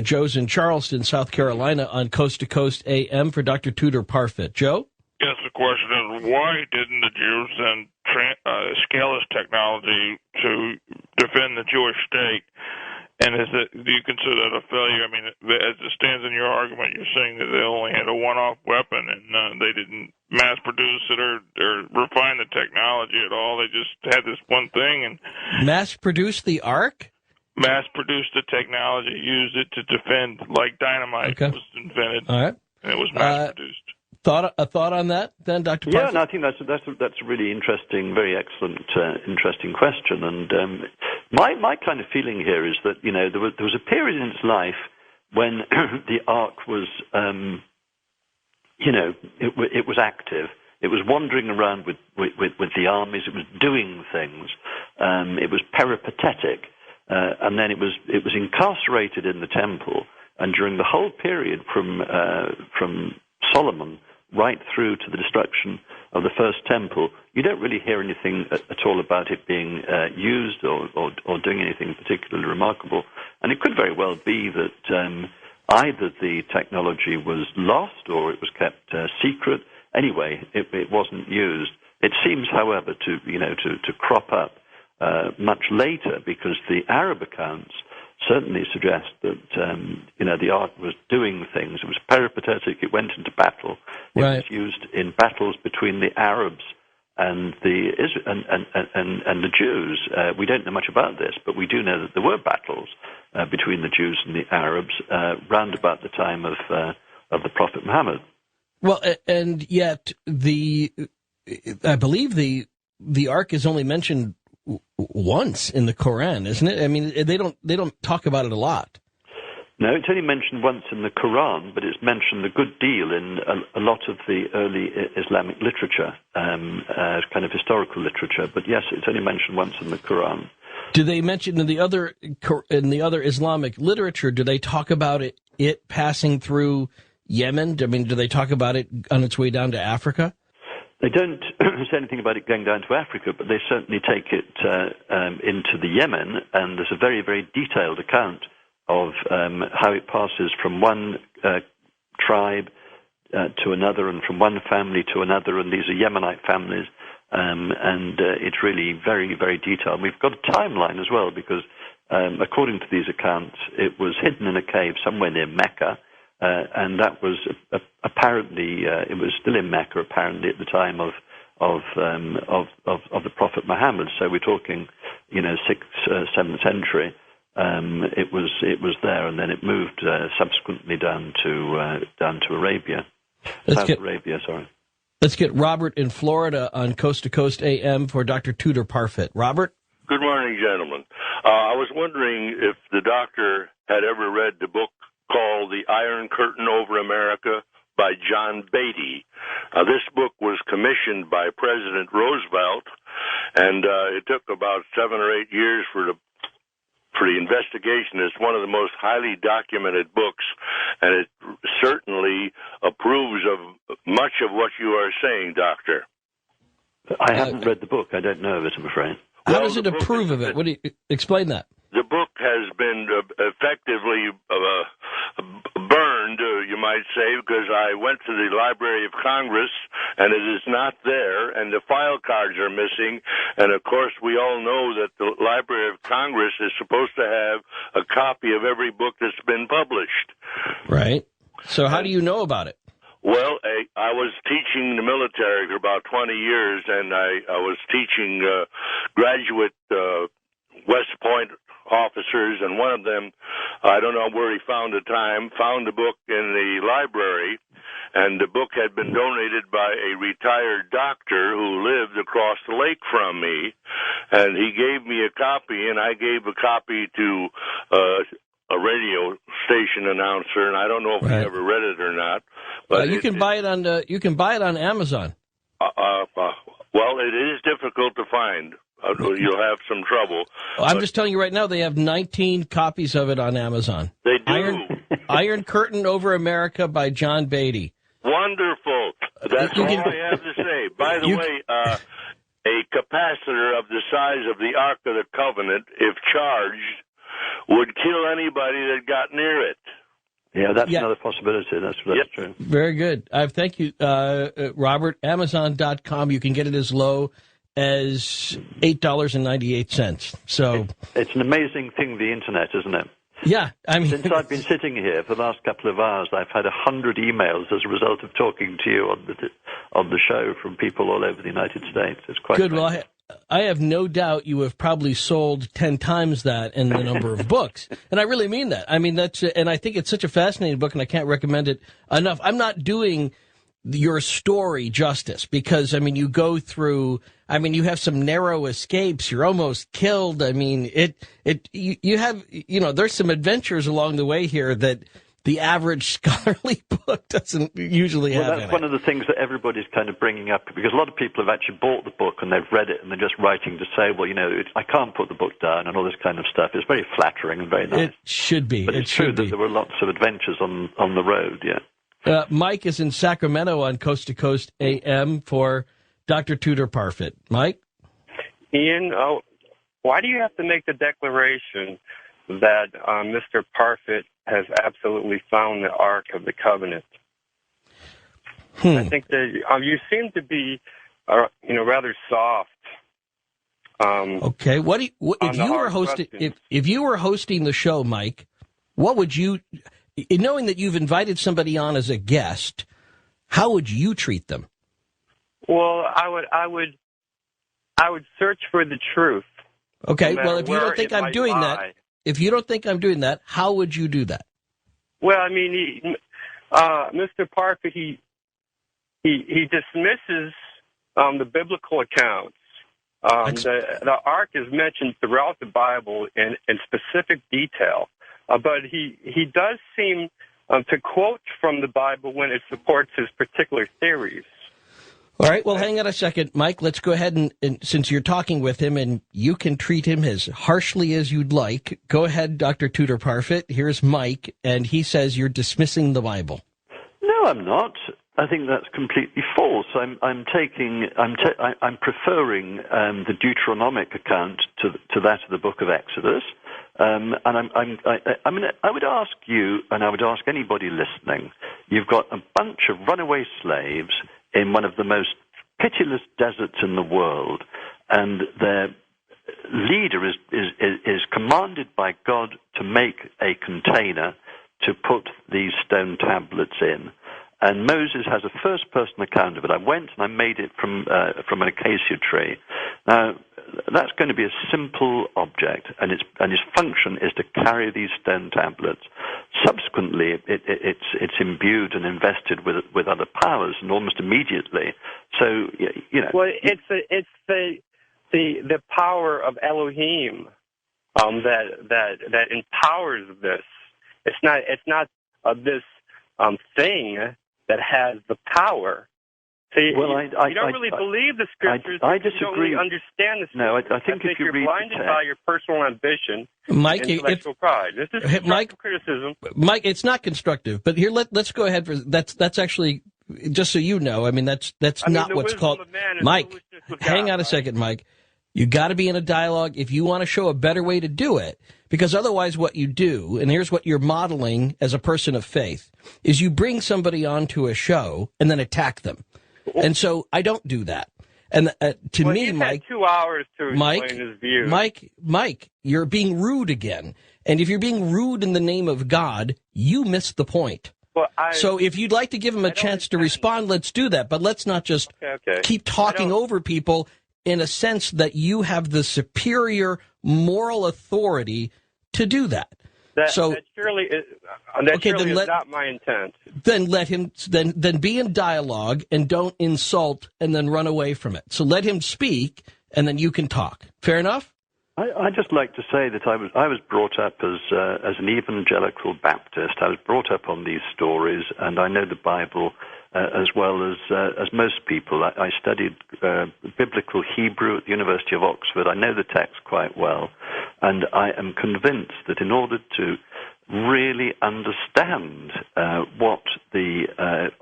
Joe's in Charleston, South Carolina, on Coast to Coast AM for Dr. Tudor Parfit. Joe? Yes, the question is, why didn't the Jews then scale this technology to defend the Jewish state? And do you consider that a failure? I mean, as it stands in your argument, you're saying that they only had a one-off weapon and they didn't mass-produce it or refine the technology at all. They just had this one thing. And mass-produce the Ark? Mass-produced the technology, used it to defend, like dynamite was invented. All right. And it was mass-produced. A thought on that, then, Dr. Parfit? Yeah, no, I think that's a really interesting, very excellent, interesting question. And my kind of feeling here is that there was a period in its life when the Ark was, it was active. It was wandering around with the armies. It was doing things. It was peripatetic, and then it was incarcerated in the temple. And during the whole period from Solomon right through to the destruction of the first temple, you don't really hear anything at all about it being used or doing anything particularly remarkable. And it could very well be that either the technology was lost or it was kept secret. Anyway, it wasn't used. It seems, however, to crop up much later, because the Arab accounts certainly suggest that the Ark was doing things. It was peripatetic. It went into battle. It was used in battles between the Arabs and the Jews. We don't know much about this, but we do know that there were battles between the Jews and the Arabs round about the time of the Prophet Muhammad. Well, and yet I believe the Ark is only mentioned once in the Quran, isn't it? I mean, they don't talk about it a lot. No, it's only mentioned once in the Quran, but it's mentioned a good deal in a lot of the early Islamic literature, kind of historical literature. But yes, it's only mentioned once in the Quran. Do they mention in the other Islamic literature? Do they talk about it passing through Yemen? I mean, do they talk about it on its way down to Africa? They don't say anything about it going down to Africa, but they certainly take it into the Yemen, and there's a very, very detailed account of how it passes from one tribe to another, and from one family to another, and these are Yemenite families, and it's really very, very detailed. We've got a timeline as well, because according to these accounts, it was hidden in a cave somewhere near Mecca. And that was apparently it was still in Mecca apparently at the time of the Prophet Muhammad. So we're talking, 6th, 7th century. It was there, and then it moved subsequently down to Arabia, Arabia. Sorry. Let's get Robert in Florida on Coast to Coast AM for Dr. Tudor Parfit. Robert? Good morning, gentlemen. I was wondering if the doctor had ever read the book called The Iron Curtain Over America by John Beatty. This book was commissioned by President Roosevelt, and it took about 7 or 8 years for the investigation. It's one of the most highly documented books, and it certainly approves of much of what you are saying, Doctor. I haven't read the book. I don't know of it, I'm afraid. How does it approve of it? What do you explain that? The book has been effectively burned, you might say, because I went to the Library of Congress, and it is not there, and the file cards are missing. And, of course, we all know that the Library of Congress is supposed to have a copy of every book that's been published. Right. So how do you know about it? Well, I was teaching the military for about 20 years, and I was teaching graduate West Point officers, and one of them, I don't know where he found the time, found the book in the library, and the book had been donated by a retired doctor who lived across the lake from me, and he gave me a copy, and I gave a copy to a radio station announcer, and I don't know if he ever read it or not. But you can buy it on Amazon. Well, it is difficult to find. You'll have some trouble. I'm just telling you right now, they have 19 copies of it on Amazon. They do. Iron Curtain Over America by John Beatty. Wonderful. That's all I have to say. By the way, a capacitor of the size of the Ark of the Covenant, if charged, would kill anybody that got near it. Yeah, that's another possibility. That's true. Very good. Thank you, Robert. Amazon.com. You can get it as low as $8.98. So it's an amazing thing, the internet, isn't it? Yeah, I mean, since I've been sitting here for the last couple of hours, I've had 100 emails as a result of talking to you on the show from people all over the United States. It's quite good. Well, I have no doubt you have probably sold 10 times that in the number of books, and I really mean that. I mean and I think it's such a fascinating book, and I can't recommend it enough. I'm not doing your story justice because you go through. You have some narrow escapes. You're almost killed. You have there's some adventures along the way here that the average scholarly book doesn't usually have. Well, that's one of the things that everybody's kind of bringing up, because a lot of people have actually bought the book and they've read it and they're just writing to say, well, I can't put the book down and all this kind of stuff. It's very flattering and very nice. It should be. But it's true that there were lots of adventures on the road, yeah. Mike is in Sacramento on Coast to Coast AM for Dr. Tudor Parfit. Mike? Ian, why do you have to make the declaration that Mr. Parfit has absolutely found the Ark of the Covenant? I think that you seem to be, rather soft. Okay. If you were hosting the show, Mike, what would you, knowing that you've invited somebody on as a guest, how would you treat them? Well, I would search for the truth. Okay. Well, if you don't think I'm doing that, how would you do that? Well, Mr. Parfit, he dismisses the biblical accounts. The Ark is mentioned throughout the Bible in specific detail, but he does seem to quote from the Bible when it supports his particular theories. All right, well, hang on a second, Mike. Let's go ahead and since you're talking with him and you can treat him as harshly as you'd like, go ahead, Dr. Tudor Parfit. Here's Mike, and he says you're dismissing the Bible. No, I'm not. I think that's completely false. I'm preferring the Deuteronomic account to that of the Book of Exodus, and I would ask you, and I would ask anybody listening. You've got a bunch of runaway slaves in one of the most pitiless deserts in the world, and their leader is commanded by God to make a container to put these stone tablets in. And Moses has a first-person account of it. I went and I made it from an acacia tree. Now, that's going to be a simple object, and its function is to carry these stone tablets. Subsequently, it's imbued and invested with other powers, and almost immediately. So Well, it's the power of Elohim that empowers this. It's not this thing that has the power. See, well, you don't really believe the scriptures. I disagree. You don't really understand the scriptures. No, I think if you you're read blinded the text, by your personal ambition, Mike, intellectual pride. This is constructive criticism. Mike, it's not constructive. But here, let's go ahead for that's actually, just so you know. I mean, that's not what's called. Mike, hang on a second, Mike. You got to be in a dialogue if you want to show a better way to do it, because otherwise what you do, and here's what you're modeling as a person of faith, is you bring somebody onto a show and then attack them. And so I don't do that. And to me, Mike, had 2 hours to explain his view. Mike, you're being rude again. And if you're being rude in the name of God, you miss the point. So if you'd like to give him a chance to respond, let's do that. But let's not just keep talking over people in a sense that you have the superior moral authority to do that. That surely is not my intent. Then let him then be in dialogue and don't insult and then run away from it. So let him speak and then you can talk. Fair enough? I'd just like to say that I was brought up as an evangelical Baptist. I was brought up on these stories, and I know the Bible as well as most people. I studied biblical Hebrew at the University of Oxford. I know the text quite well, and I am convinced that in order to really understand what the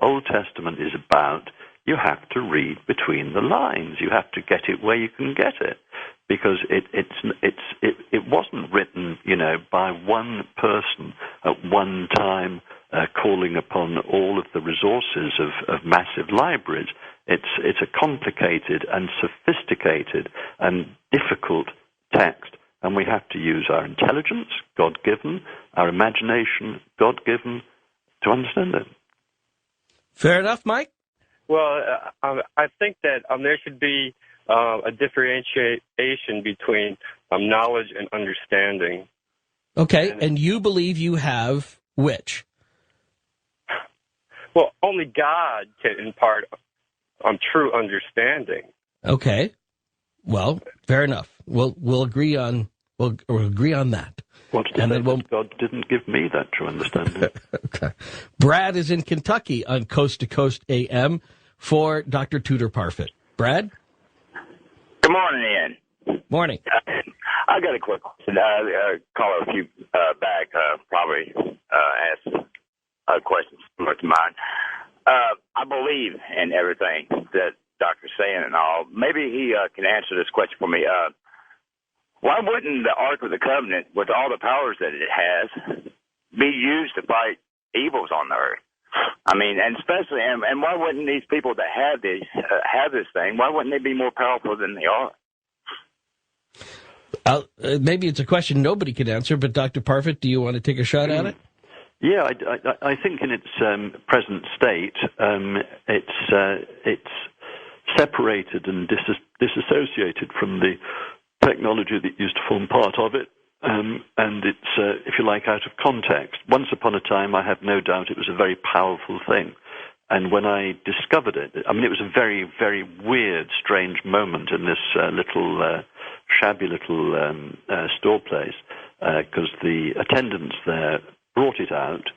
Old Testament is about, you have to read between the lines. You have to get it where you can get it, because it wasn't written, by one person at one time, calling upon all of the resources of massive libraries. It's a complicated and sophisticated and difficult text, and we have to use our intelligence, God-given, our imagination, God-given, to understand it. Fair enough, Mike? Well, I think that there should be a differentiation between knowledge and understanding. Okay, and you believe you have which? Well, only God can impart true understanding. Okay, well, fair enough. We'll agree on that. And then God didn't give me that true understanding. Okay. Brad is in Kentucky on Coast to Coast AM for Dr. Tudor Parfit. Brad? Good morning, Ian. Morning. I got a quick question. Caller a few back probably asked questions similar to mine. I believe in everything that Doctor's saying and all. Maybe he can answer this question for me. Why wouldn't the Ark of the Covenant, with all the powers that it has, be used to fight evils on the earth? I mean, and especially, and why wouldn't these people that have this thing, why wouldn't they be more powerful than they are? Maybe it's a question nobody can answer, but Dr. Parfit, do you want to take a shot at it? Yeah, I think in its present state, it's separated and disassociated from the technology that used to form part of it, and it's, if you like, out of context. Once upon a time, I have no doubt it was a very powerful thing. And when I discovered it, I mean, it was a very, very weird, strange moment in this shabby little store place, because the attendants there brought it out.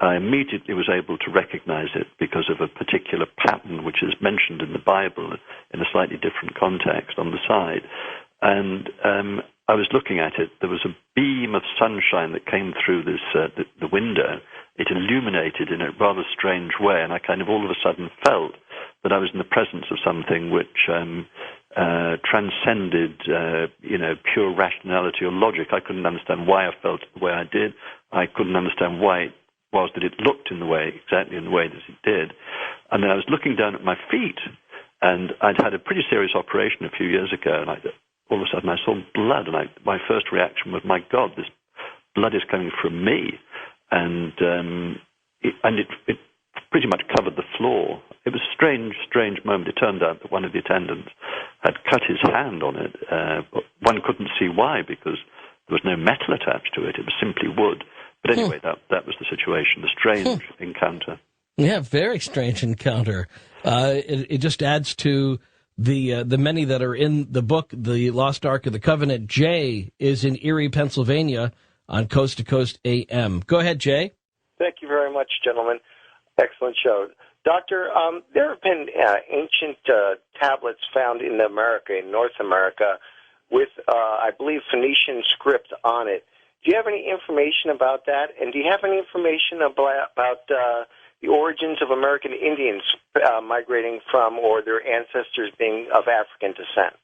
I immediately was able to recognize it because of a particular pattern which is mentioned in the Bible in a slightly different context on the side. And I was looking at it. There was a beam of sunshine that came through this the window. It illuminated in a rather strange way, and I kind of all of a sudden felt that I was in the presence of something which transcended, pure rationality or logic. I couldn't understand why I felt the way I did. I couldn't understand why it was that it looked exactly in the way that it did. And then I was looking down at my feet, and I'd had a pretty serious operation a few years ago, and all of a sudden I saw blood, and my first reaction was, my God, this blood is coming from me. And it pretty much covered the floor. It was a strange moment. It turned out that one of the attendants had cut his hand on it. But one couldn't see why, because there was no metal attached to it. It was simply wood. But anyway, that was the situation, the strange encounter. Yeah, very strange encounter. It just adds to the many that are in the book, The Lost Ark of the Covenant. Jay is in Erie, Pennsylvania, on Coast to Coast AM. Go ahead, Jay. Thank you very much, gentlemen. Excellent show. Doctor, there have been ancient tablets found in America, in North America, with, I believe, Phoenician script on it. Do you have any information about that? And do you have any information about the origins of American Indians migrating from, or their ancestors being of African descent?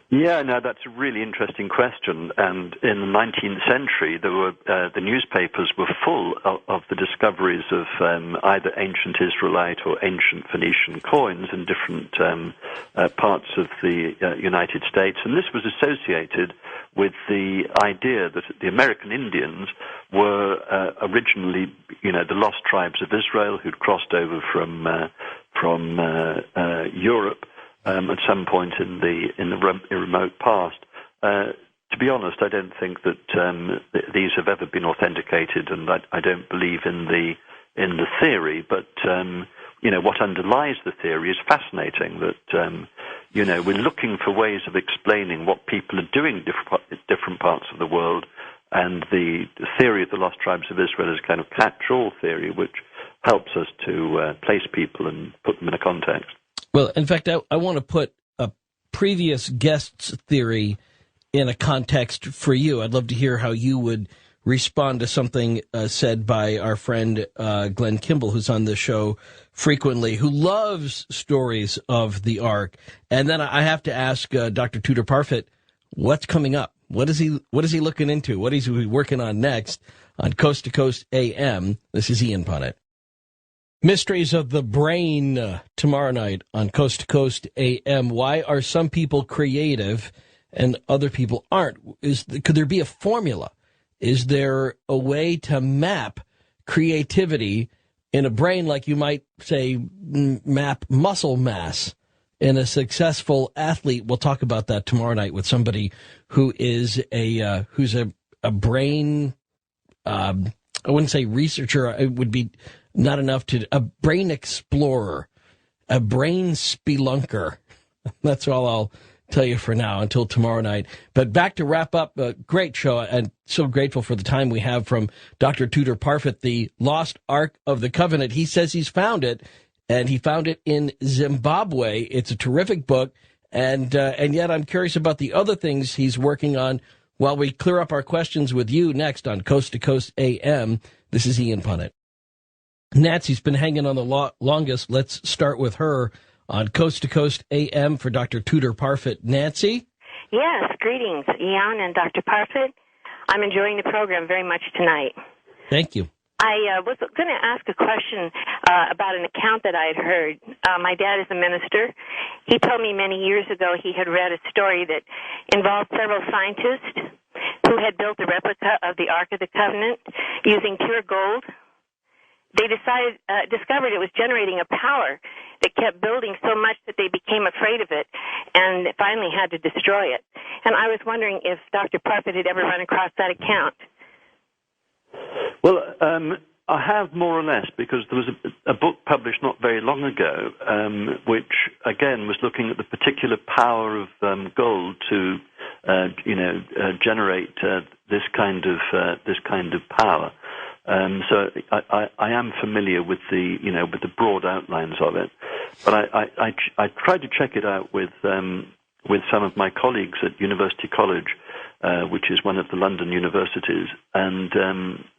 Yeah, no, that's a really interesting question. And in the 19th century, there were the newspapers were full of the discoveries of either ancient Israelite or ancient Phoenician coins in different parts of the United States. And this was associated with the idea that the American Indians were originally, the lost tribes of Israel who'd crossed over from Europe. At some point in the remote past. To be honest, I don't think that these have ever been authenticated, and I don't believe in the theory. But what underlies the theory is fascinating. That we're looking for ways of explaining what people are doing in different parts of the world, and the theory of the lost tribes of Israel is a kind of catch-all theory, which helps us to place people and put them in a context. Well, in fact, I want to put a previous guest's theory in a context for you. I'd love to hear how you would respond to something said by our friend Glenn Kimball, who's on the show frequently, who loves stories of the Ark. And then I have to ask Dr. Tudor Parfit, what's coming up? What is he looking into? What is he working on next on Coast to Coast AM? This is Ian Punnett. Mysteries of the Brain tomorrow night on Coast to Coast AM. Why are some people creative and other people aren't? Could there be a formula? Is there a way to map creativity in a brain like you might, say, map muscle mass in a successful athlete? We'll talk about that tomorrow night with somebody who is a brain, I wouldn't say researcher, it would be not enough a brain explorer, a brain spelunker. That's all I'll tell you for now until tomorrow night. But back to wrap up a great show, and so grateful for the time we have from Dr. Tudor Parfit, The Lost Ark of the Covenant. He says he's found it, and he found it in Zimbabwe. It's a terrific book, and yet I'm curious about the other things he's working on while we clear up our questions with you next on Coast to Coast AM. This is Ian Punnett. Nancy's been hanging on the longest. Let's start with her on Coast to Coast AM for Dr. Tudor Parfit. Nancy? Yes, greetings, Ian and Dr. Parfit. I'm enjoying the program very much tonight. Thank you. I was going to ask a question about an account that I had heard. My dad is a minister. He told me many years ago he had read a story that involved several scientists who had built a replica of the Ark of the Covenant using pure gold. They discovered it was generating a power that kept building so much that they became afraid of it and finally had to destroy it. And I was wondering if Dr. Parfit had ever run across that account. Well, I have more or less, because there was a book published not very long ago, which again was looking at the particular power of gold to, generate this kind of power. So I am familiar with the broad outlines of it, but I tried to check it out with some of my colleagues at University College, which is one of the London universities, and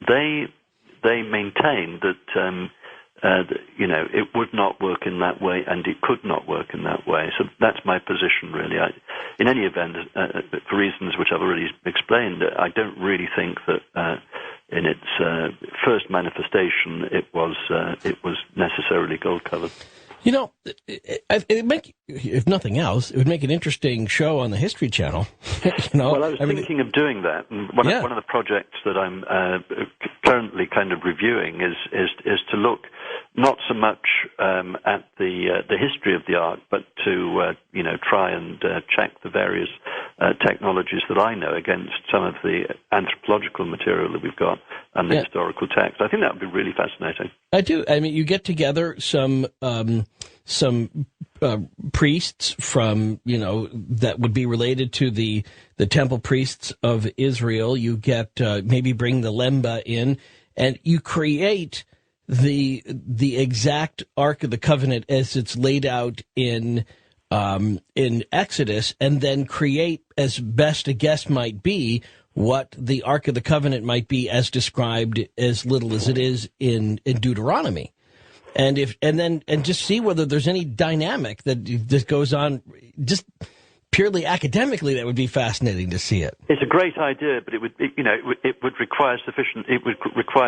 they maintain that it would not work in that way, and it could not work in that way. So that's my position, really. In any event, for reasons which I've already explained, I don't really think that in its first manifestation it was necessarily gold covered. It make, if nothing else, it would make an interesting show on the History Channel. Well, I was thinking of doing that, and one of the projects that I'm currently kind of reviewing is to look not so much at the history of the Ark, but to try and check the various technologies that I know against some of the anthropological material that we've got and the historical text. I think that would be really fascinating. I do. I mean, you get together some priests from, that would be related to the temple priests of Israel. You get maybe bring the Lemba in, and you create the exact Ark of the Covenant as it's laid out in Exodus, and then create, as best a guess might be, what the Ark of the Covenant might be as described, as little as it is in Deuteronomy. And just see whether there's any dynamic that just goes on, just purely academically. That would be fascinating to see it. It's a great idea, but it would require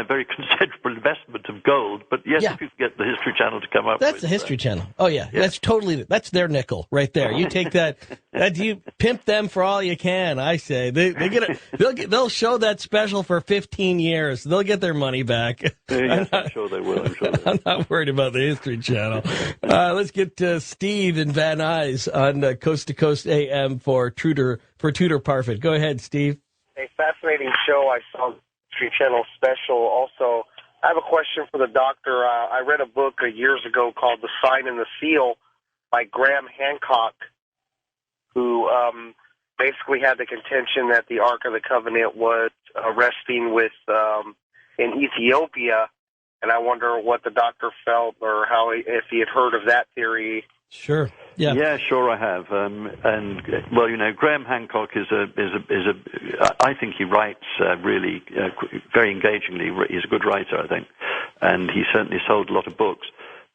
very considerable investment of gold. But yes, if you could get the History Channel to come up, that's the History Channel. Oh yeah, that's their nickel right there. You take that, you pimp them for all you can. I say they'll show that special for 15 years. They'll get their money back. I'm sure they will. I'm not worried about the History Channel. Let's get to Steve in Van Nuys on Coast to Coast AM for Tudor Parfit. Go ahead, Steve. A fascinating show. I saw the History Channel special. Also, I have a question for the doctor. I read a book years ago called The Sign and the Seal by Graham Hancock, who basically had the contention that the Ark of the Covenant was resting with in Ethiopia, and I wonder what the doctor felt, or if he had heard of that theory. Sure. Yeah. Yeah, sure, I have. Graham Hancock I think he writes really very engagingly. He's a good writer, I think, and he certainly sold a lot of books.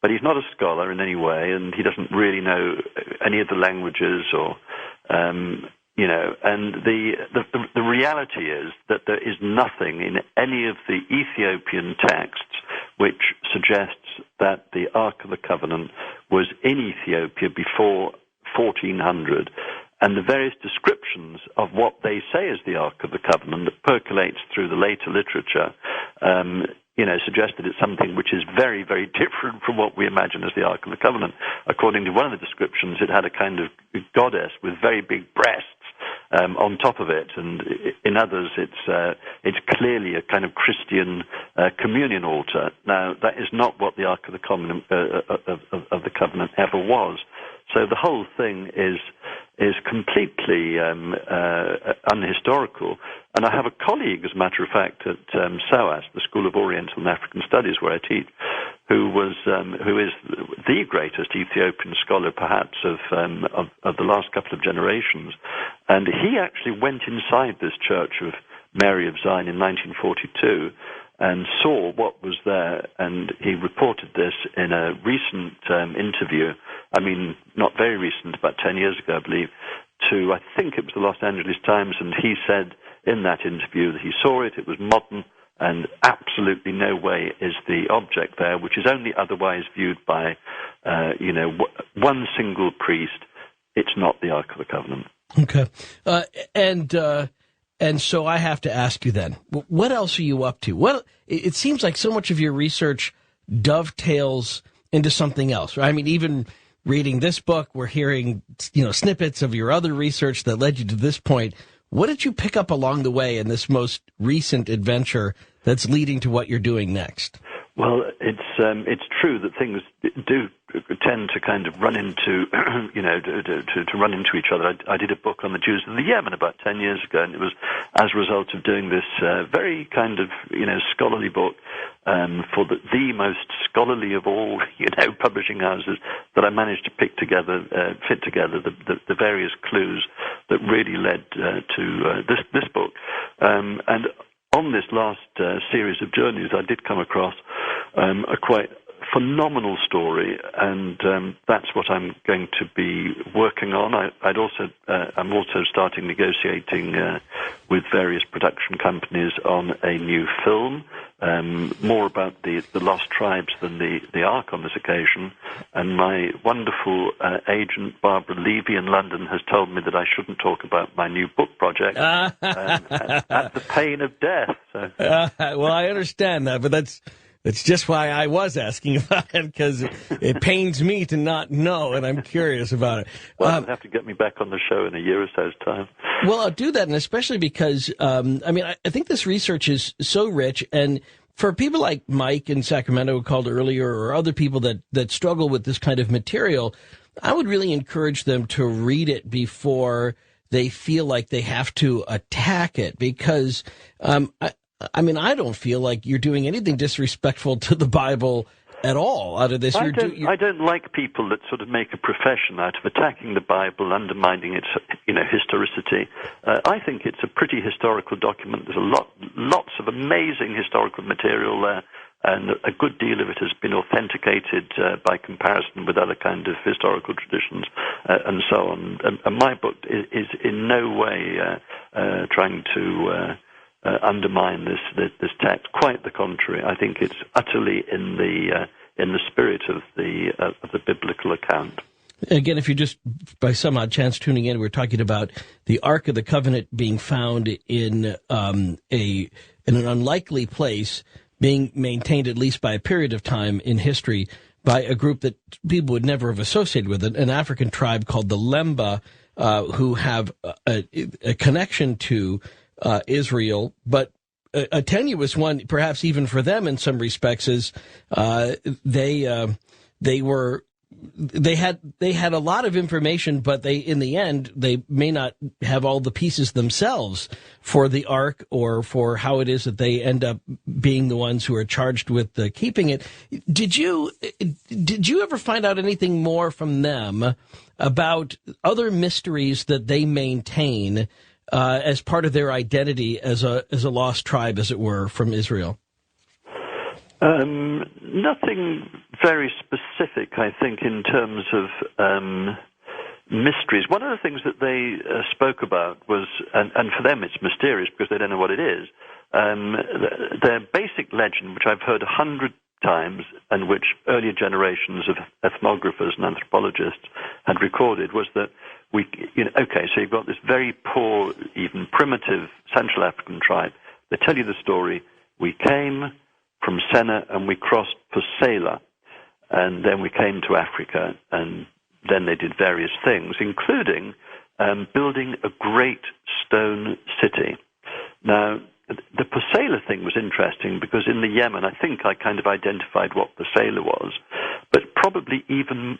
But he's not a scholar in any way, and he doesn't really know any of the languages and the reality is that there is nothing in any of the Ethiopian texts which suggests that the Ark of the Covenant was in Ethiopia before 1400, and the various descriptions of what they say is the Ark of the Covenant that percolates through the later literature suggest that it's something which is very, very different from what we imagine as the Ark of the Covenant. According to one of the descriptions, it had a kind of goddess with very big breasts on top of it, and in others it's clearly a kind of Christian communion altar. Now, that is not what the Ark of the Covenant ever was. So the whole thing is completely unhistorical. And I have a colleague, as a matter of fact, at SOAS, the School of Oriental and African Studies, where I teach, who is the greatest Ethiopian scholar, perhaps, of the last couple of generations. And he actually went inside this Church of Mary of Zion in 1942 and saw what was there, and he reported this in a recent interview. I mean, not very recent, about 10 years ago, I believe, to, I think it was the Los Angeles Times, and he said in that interview that he saw it was modern, and absolutely no way is the object there, which is only otherwise viewed by, one single priest. It's not the Ark of the Covenant. Okay. And so I have to ask you then, what else are you up to? Well, it seems like so much of your research dovetails into something else, right? I mean, even reading this book, we're hearing, snippets of your other research that led you to this point. What did you pick up along the way in this most recent adventure that's leading to what you're doing next? Well, it's true that things do tend to kind of run into, to run into each other. I did a book on the Jews in the Yemen about 10 years ago, and it was as a result of doing this very kind of, scholarly book for the most scholarly of all, publishing houses, that I managed to fit together the various clues that really led to this book. And on this last series of journeys, I did come across a quite phenomenal story, and that's what I'm going to be working on. I'm also starting negotiating with various production companies on a new film, more about the lost tribes than the Ark on this occasion. And my wonderful agent, Barbara Levy in London, has told me that I shouldn't talk about my new book project at the pain of death. So. Well, I understand that, but That's just why I was asking about it, because it pains me to not know, and I'm curious about it. Well, you'll have to get me back on the show in a year or so's time. Well, I'll do that, and especially because, I think this research is so rich, and for people like Mike in Sacramento who called earlier, or other people that struggle with this kind of material, I would really encourage them to read it before they feel like they have to attack it, because I don't feel like you're doing anything disrespectful to the Bible at all out of this. I don't like people that sort of make a profession out of attacking the Bible, undermining its, historicity. I think it's a pretty historical document. There's lots of amazing historical material there, and a good deal of it has been authenticated by comparison with other kind of historical traditions and so on. And my book is in no way trying to undermine this text. Quite the contrary. I think it's utterly in the spirit of the biblical account. Again, if you're just by some odd chance tuning in, we're talking about the Ark of the Covenant being found in an unlikely place, being maintained at least by a period of time in history by a group that people would never have associated with it, an African tribe called the Lemba, who have a connection to Israel, but a tenuous one, perhaps even for them in some respects, is they had a lot of information, but in the end they may not have all the pieces themselves for the ark, or for how it is that they end up being the ones who are charged with keeping it. Did you ever find out anything more from them about other mysteries that they maintain as part of their identity as a lost tribe, as it were, from Israel? Nothing very specific, I think, in terms of mysteries. One of the things that they spoke about was, and for them it's mysterious because they don't know what it is, their basic legend, which I've heard 100 times, and which earlier generations of ethnographers and anthropologists had recorded, was that so you've got this very poor, even primitive Central African tribe. They tell you the story. We came from Senna and we crossed Pusela, and then we came to Africa, and then they did various things, including building a great stone city. Now, the Pusela thing was interesting because in the Yemen, I think I kind of identified what Pusela was, but probably even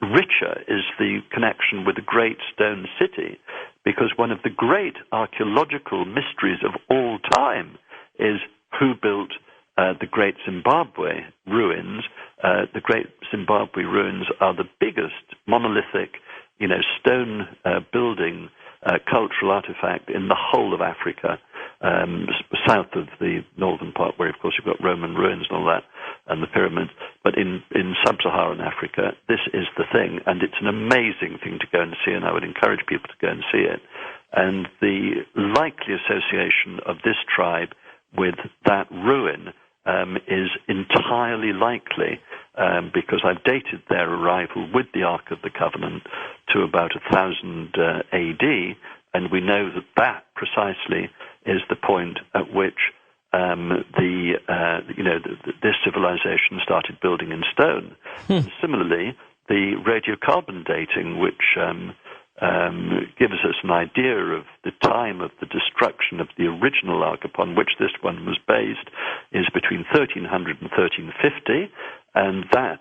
richer is the connection with the great stone city, because one of the great archaeological mysteries of all time is who built the Great Zimbabwe ruins. The Great Zimbabwe ruins are the biggest monolithic, stone building cultural artifact in the whole of Africa, south of the northern part, where, of course, you've got Roman ruins and all that, and the pyramids. But in sub-Saharan Africa, this is the thing, and it's an amazing thing to go and see, and I would encourage people to go and see it. And the likely association of this tribe with that ruin is entirely likely, because I've dated their arrival with the Ark of the Covenant to about 1000 AD, and we know that precisely is the point at which this civilization started building in stone. Similarly, the radiocarbon dating, which gives us an idea of the time of the destruction of the original ark upon which this one was based, is between 1300 and 1350, and that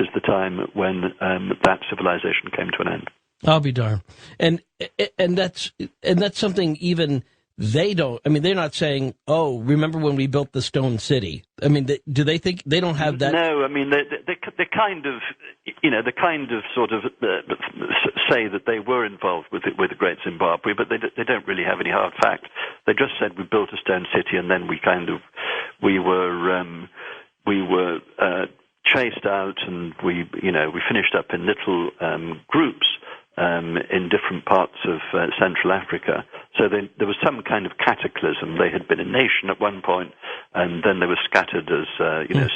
is the time when that civilization came to an end. I'll be darned. And that's something even they don't. I mean, they're not saying, "Oh, remember when we built the stone city?" I mean, do they think they don't have that? No, I mean, they kind of, sort of say that they were involved with the Great Zimbabwe, but they don't really have any hard facts. They just said we built a stone city, and then we were chased out, and we finished up in little groups in different parts of Central Africa. So there was some kind of cataclysm. They had been a nation at one point, and then they were scattered as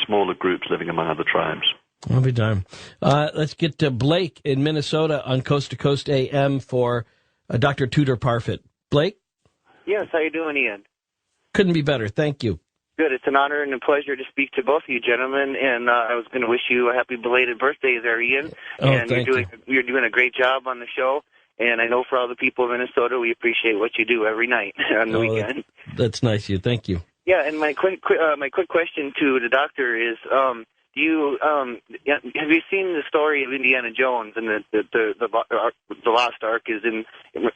smaller groups living among other tribes. I'll be darned. Let's get to Blake in Minnesota on Coast to Coast AM for Dr. Tudor Parfit. Blake? Yes, how you doing, Ian? Couldn't be better. Thank you. Good. It's an honor and a pleasure to speak to both of you gentlemen, and I was going to wish you a happy belated birthday there, Ian. And you're doing a great job on the show, and I know for all the people of Minnesota, we appreciate what you do every night on the weekend. That's nice of you. Thank you. Yeah, and my quick question to the doctor is, have you seen the story of Indiana Jones and the Lost Ark is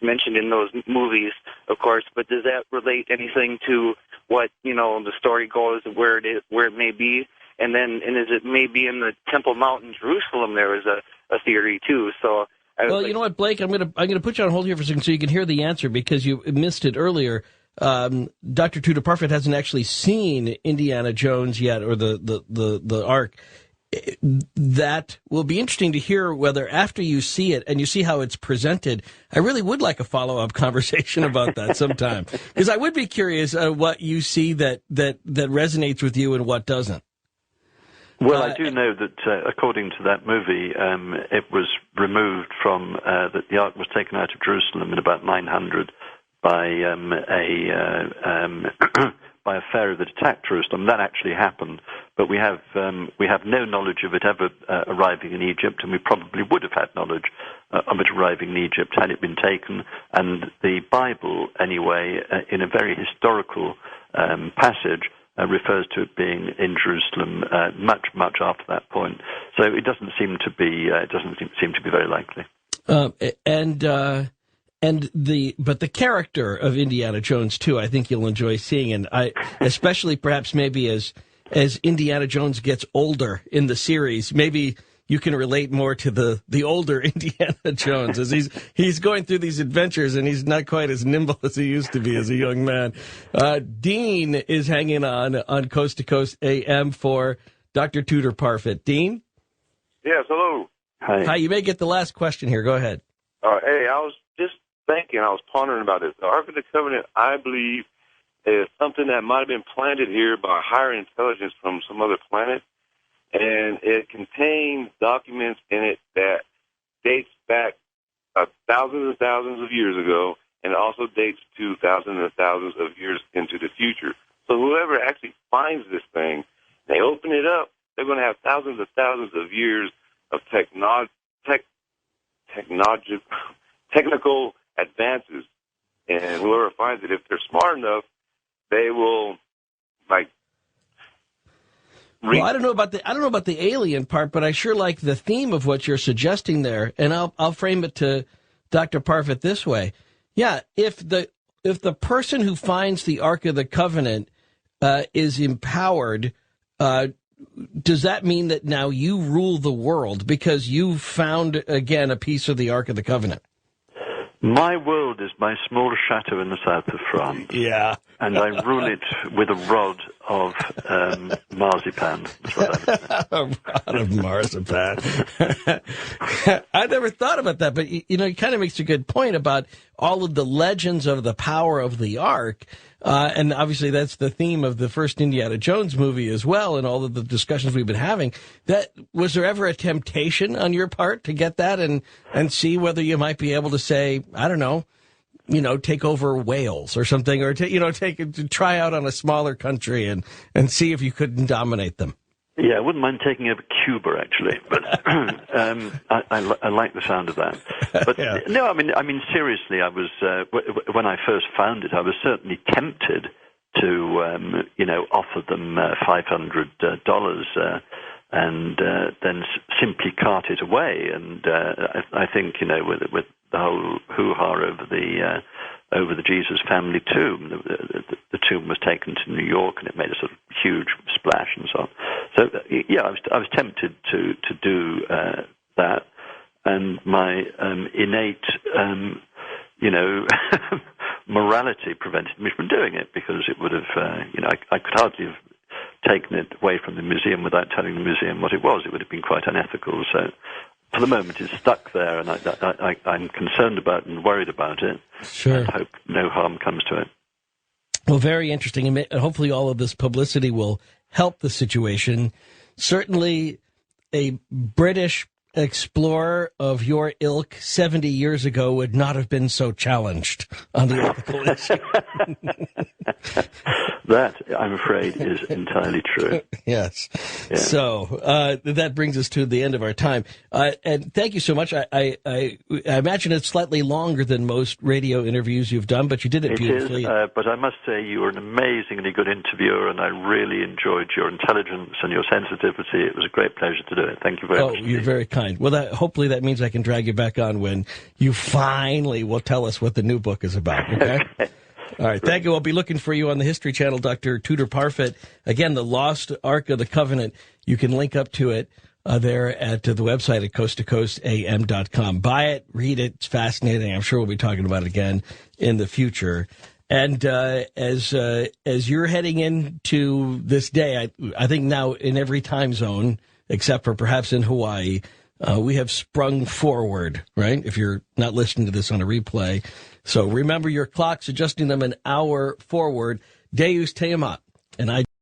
mentioned in those movies, of course, but does that relate anything to what the story goes, where it may be, and is it maybe in the Temple Mount in Jerusalem? There is a theory too. So, you know what, Blake, I'm gonna put you on hold here for a second so you can hear the answer because you missed it earlier. Dr. Tudor Parfit hasn't actually seen Indiana Jones yet, or the Ark. That will be interesting to hear whether after you see it and you see how it's presented, I really would like a follow-up conversation about that sometime. Because I would be curious what you see that resonates with you and what doesn't. Well, I do know that according to that movie, it was removed from, that the Ark was taken out of Jerusalem in about 900 by by a pharaoh that attacked Jerusalem. That actually happened, but we have no knowledge of it ever arriving in Egypt, and we probably would have had knowledge of it arriving in Egypt had it been taken. And the Bible, anyway, in a very historical passage, refers to it being in Jerusalem much after that point. So it doesn't seem to be very likely. But the character of Indiana Jones too, I think you'll enjoy seeing, and especially perhaps maybe as Indiana Jones gets older in the series, maybe you can relate more to the older Indiana Jones as he's going through these adventures and he's not quite as nimble as he used to be as a young man. Dean is hanging on Coast to Coast AM for Dr. Tudor Parfit. Dean? Yes, hello. Hi, you may get the last question here. Go ahead. Hey, I was just thinking, I was pondering about this. The Ark of the Covenant, I believe, is something that might have been planted here by higher intelligence from some other planet, and it contains documents in it that dates back thousands and thousands of years ago, and it also dates to thousands and thousands of years into the future. So whoever actually finds this thing, they open it up, they're going to have thousands and thousands of years of technical advances, and whoever finds it, if they're smart enough, they will Well, I don't know about the alien part, but I sure like the theme of what you're suggesting there, and I'll frame it to Dr. Parfit this way. Yeah, if the person who finds the Ark of the Covenant is empowered, does that mean that now you rule the world because you found, again, a piece of the Ark of the Covenant? My world is my small chateau in the south of France. Yeah. And I rule it with a rod of marzipan. A rod of marzipan. I never thought about that, but, it kind of makes a good point about all of the legends of the power of the Ark. And obviously that's the theme of the first Indiana Jones movie as well, and all of the discussions we've been having. Was there ever a temptation on your part to get that and see whether you might be able to say, I don't know, take over Wales or something, or try out on a smaller country and see if you couldn't dominate them? Yeah, I wouldn't mind taking over Cuba, actually, but I like the sound of that. But yeah. No, I mean, seriously, I was when I first found it, I was certainly tempted to, offer them $500 and then simply cart it away. And I think, with the whole hoo-ha over the Jesus family tomb, the tomb was taken to New York, and it made a sort of huge splash and so on. So yeah, I was tempted to do that, and my innate morality prevented me from doing it, because it would have I could hardly have taken it away from the museum without telling the museum what it was. It would have been quite unethical. So for the moment, it's stuck there, and I'm concerned about and worried about it. Sure. And hope no harm comes to it. Well, very interesting, and hopefully all of this publicity will help the situation. Certainly a British explorer of your ilk 70 years ago would not have been so challenged on the ethical issue. That, I'm afraid, is entirely true. Yes. Yeah. So that brings us to the end of our time. And thank you so much. I imagine it's slightly longer than most radio interviews you've done, but you did it beautifully. It is, but I must say you were an amazingly good interviewer, and I really enjoyed your intelligence and your sensitivity. It was a great pleasure to do it. Thank you very much. Oh, you're very kind. Well, hopefully that means I can drag you back on when you finally will tell us what the new book is about, okay? All right, thank you. I'll be looking for you on the History Channel, Dr. Tudor Parfit. Again, the Lost Ark of the Covenant. You can link up to it there at the website at coasttocoastam.com. Buy it, read it. It's fascinating. I'm sure we'll be talking about it again in the future. And as you're heading into this day, I think now in every time zone, except for perhaps in Hawaii, we have sprung forward, right? If you're not listening to this on a replay. So remember your clocks, adjusting them an hour forward. Deus te amat. And I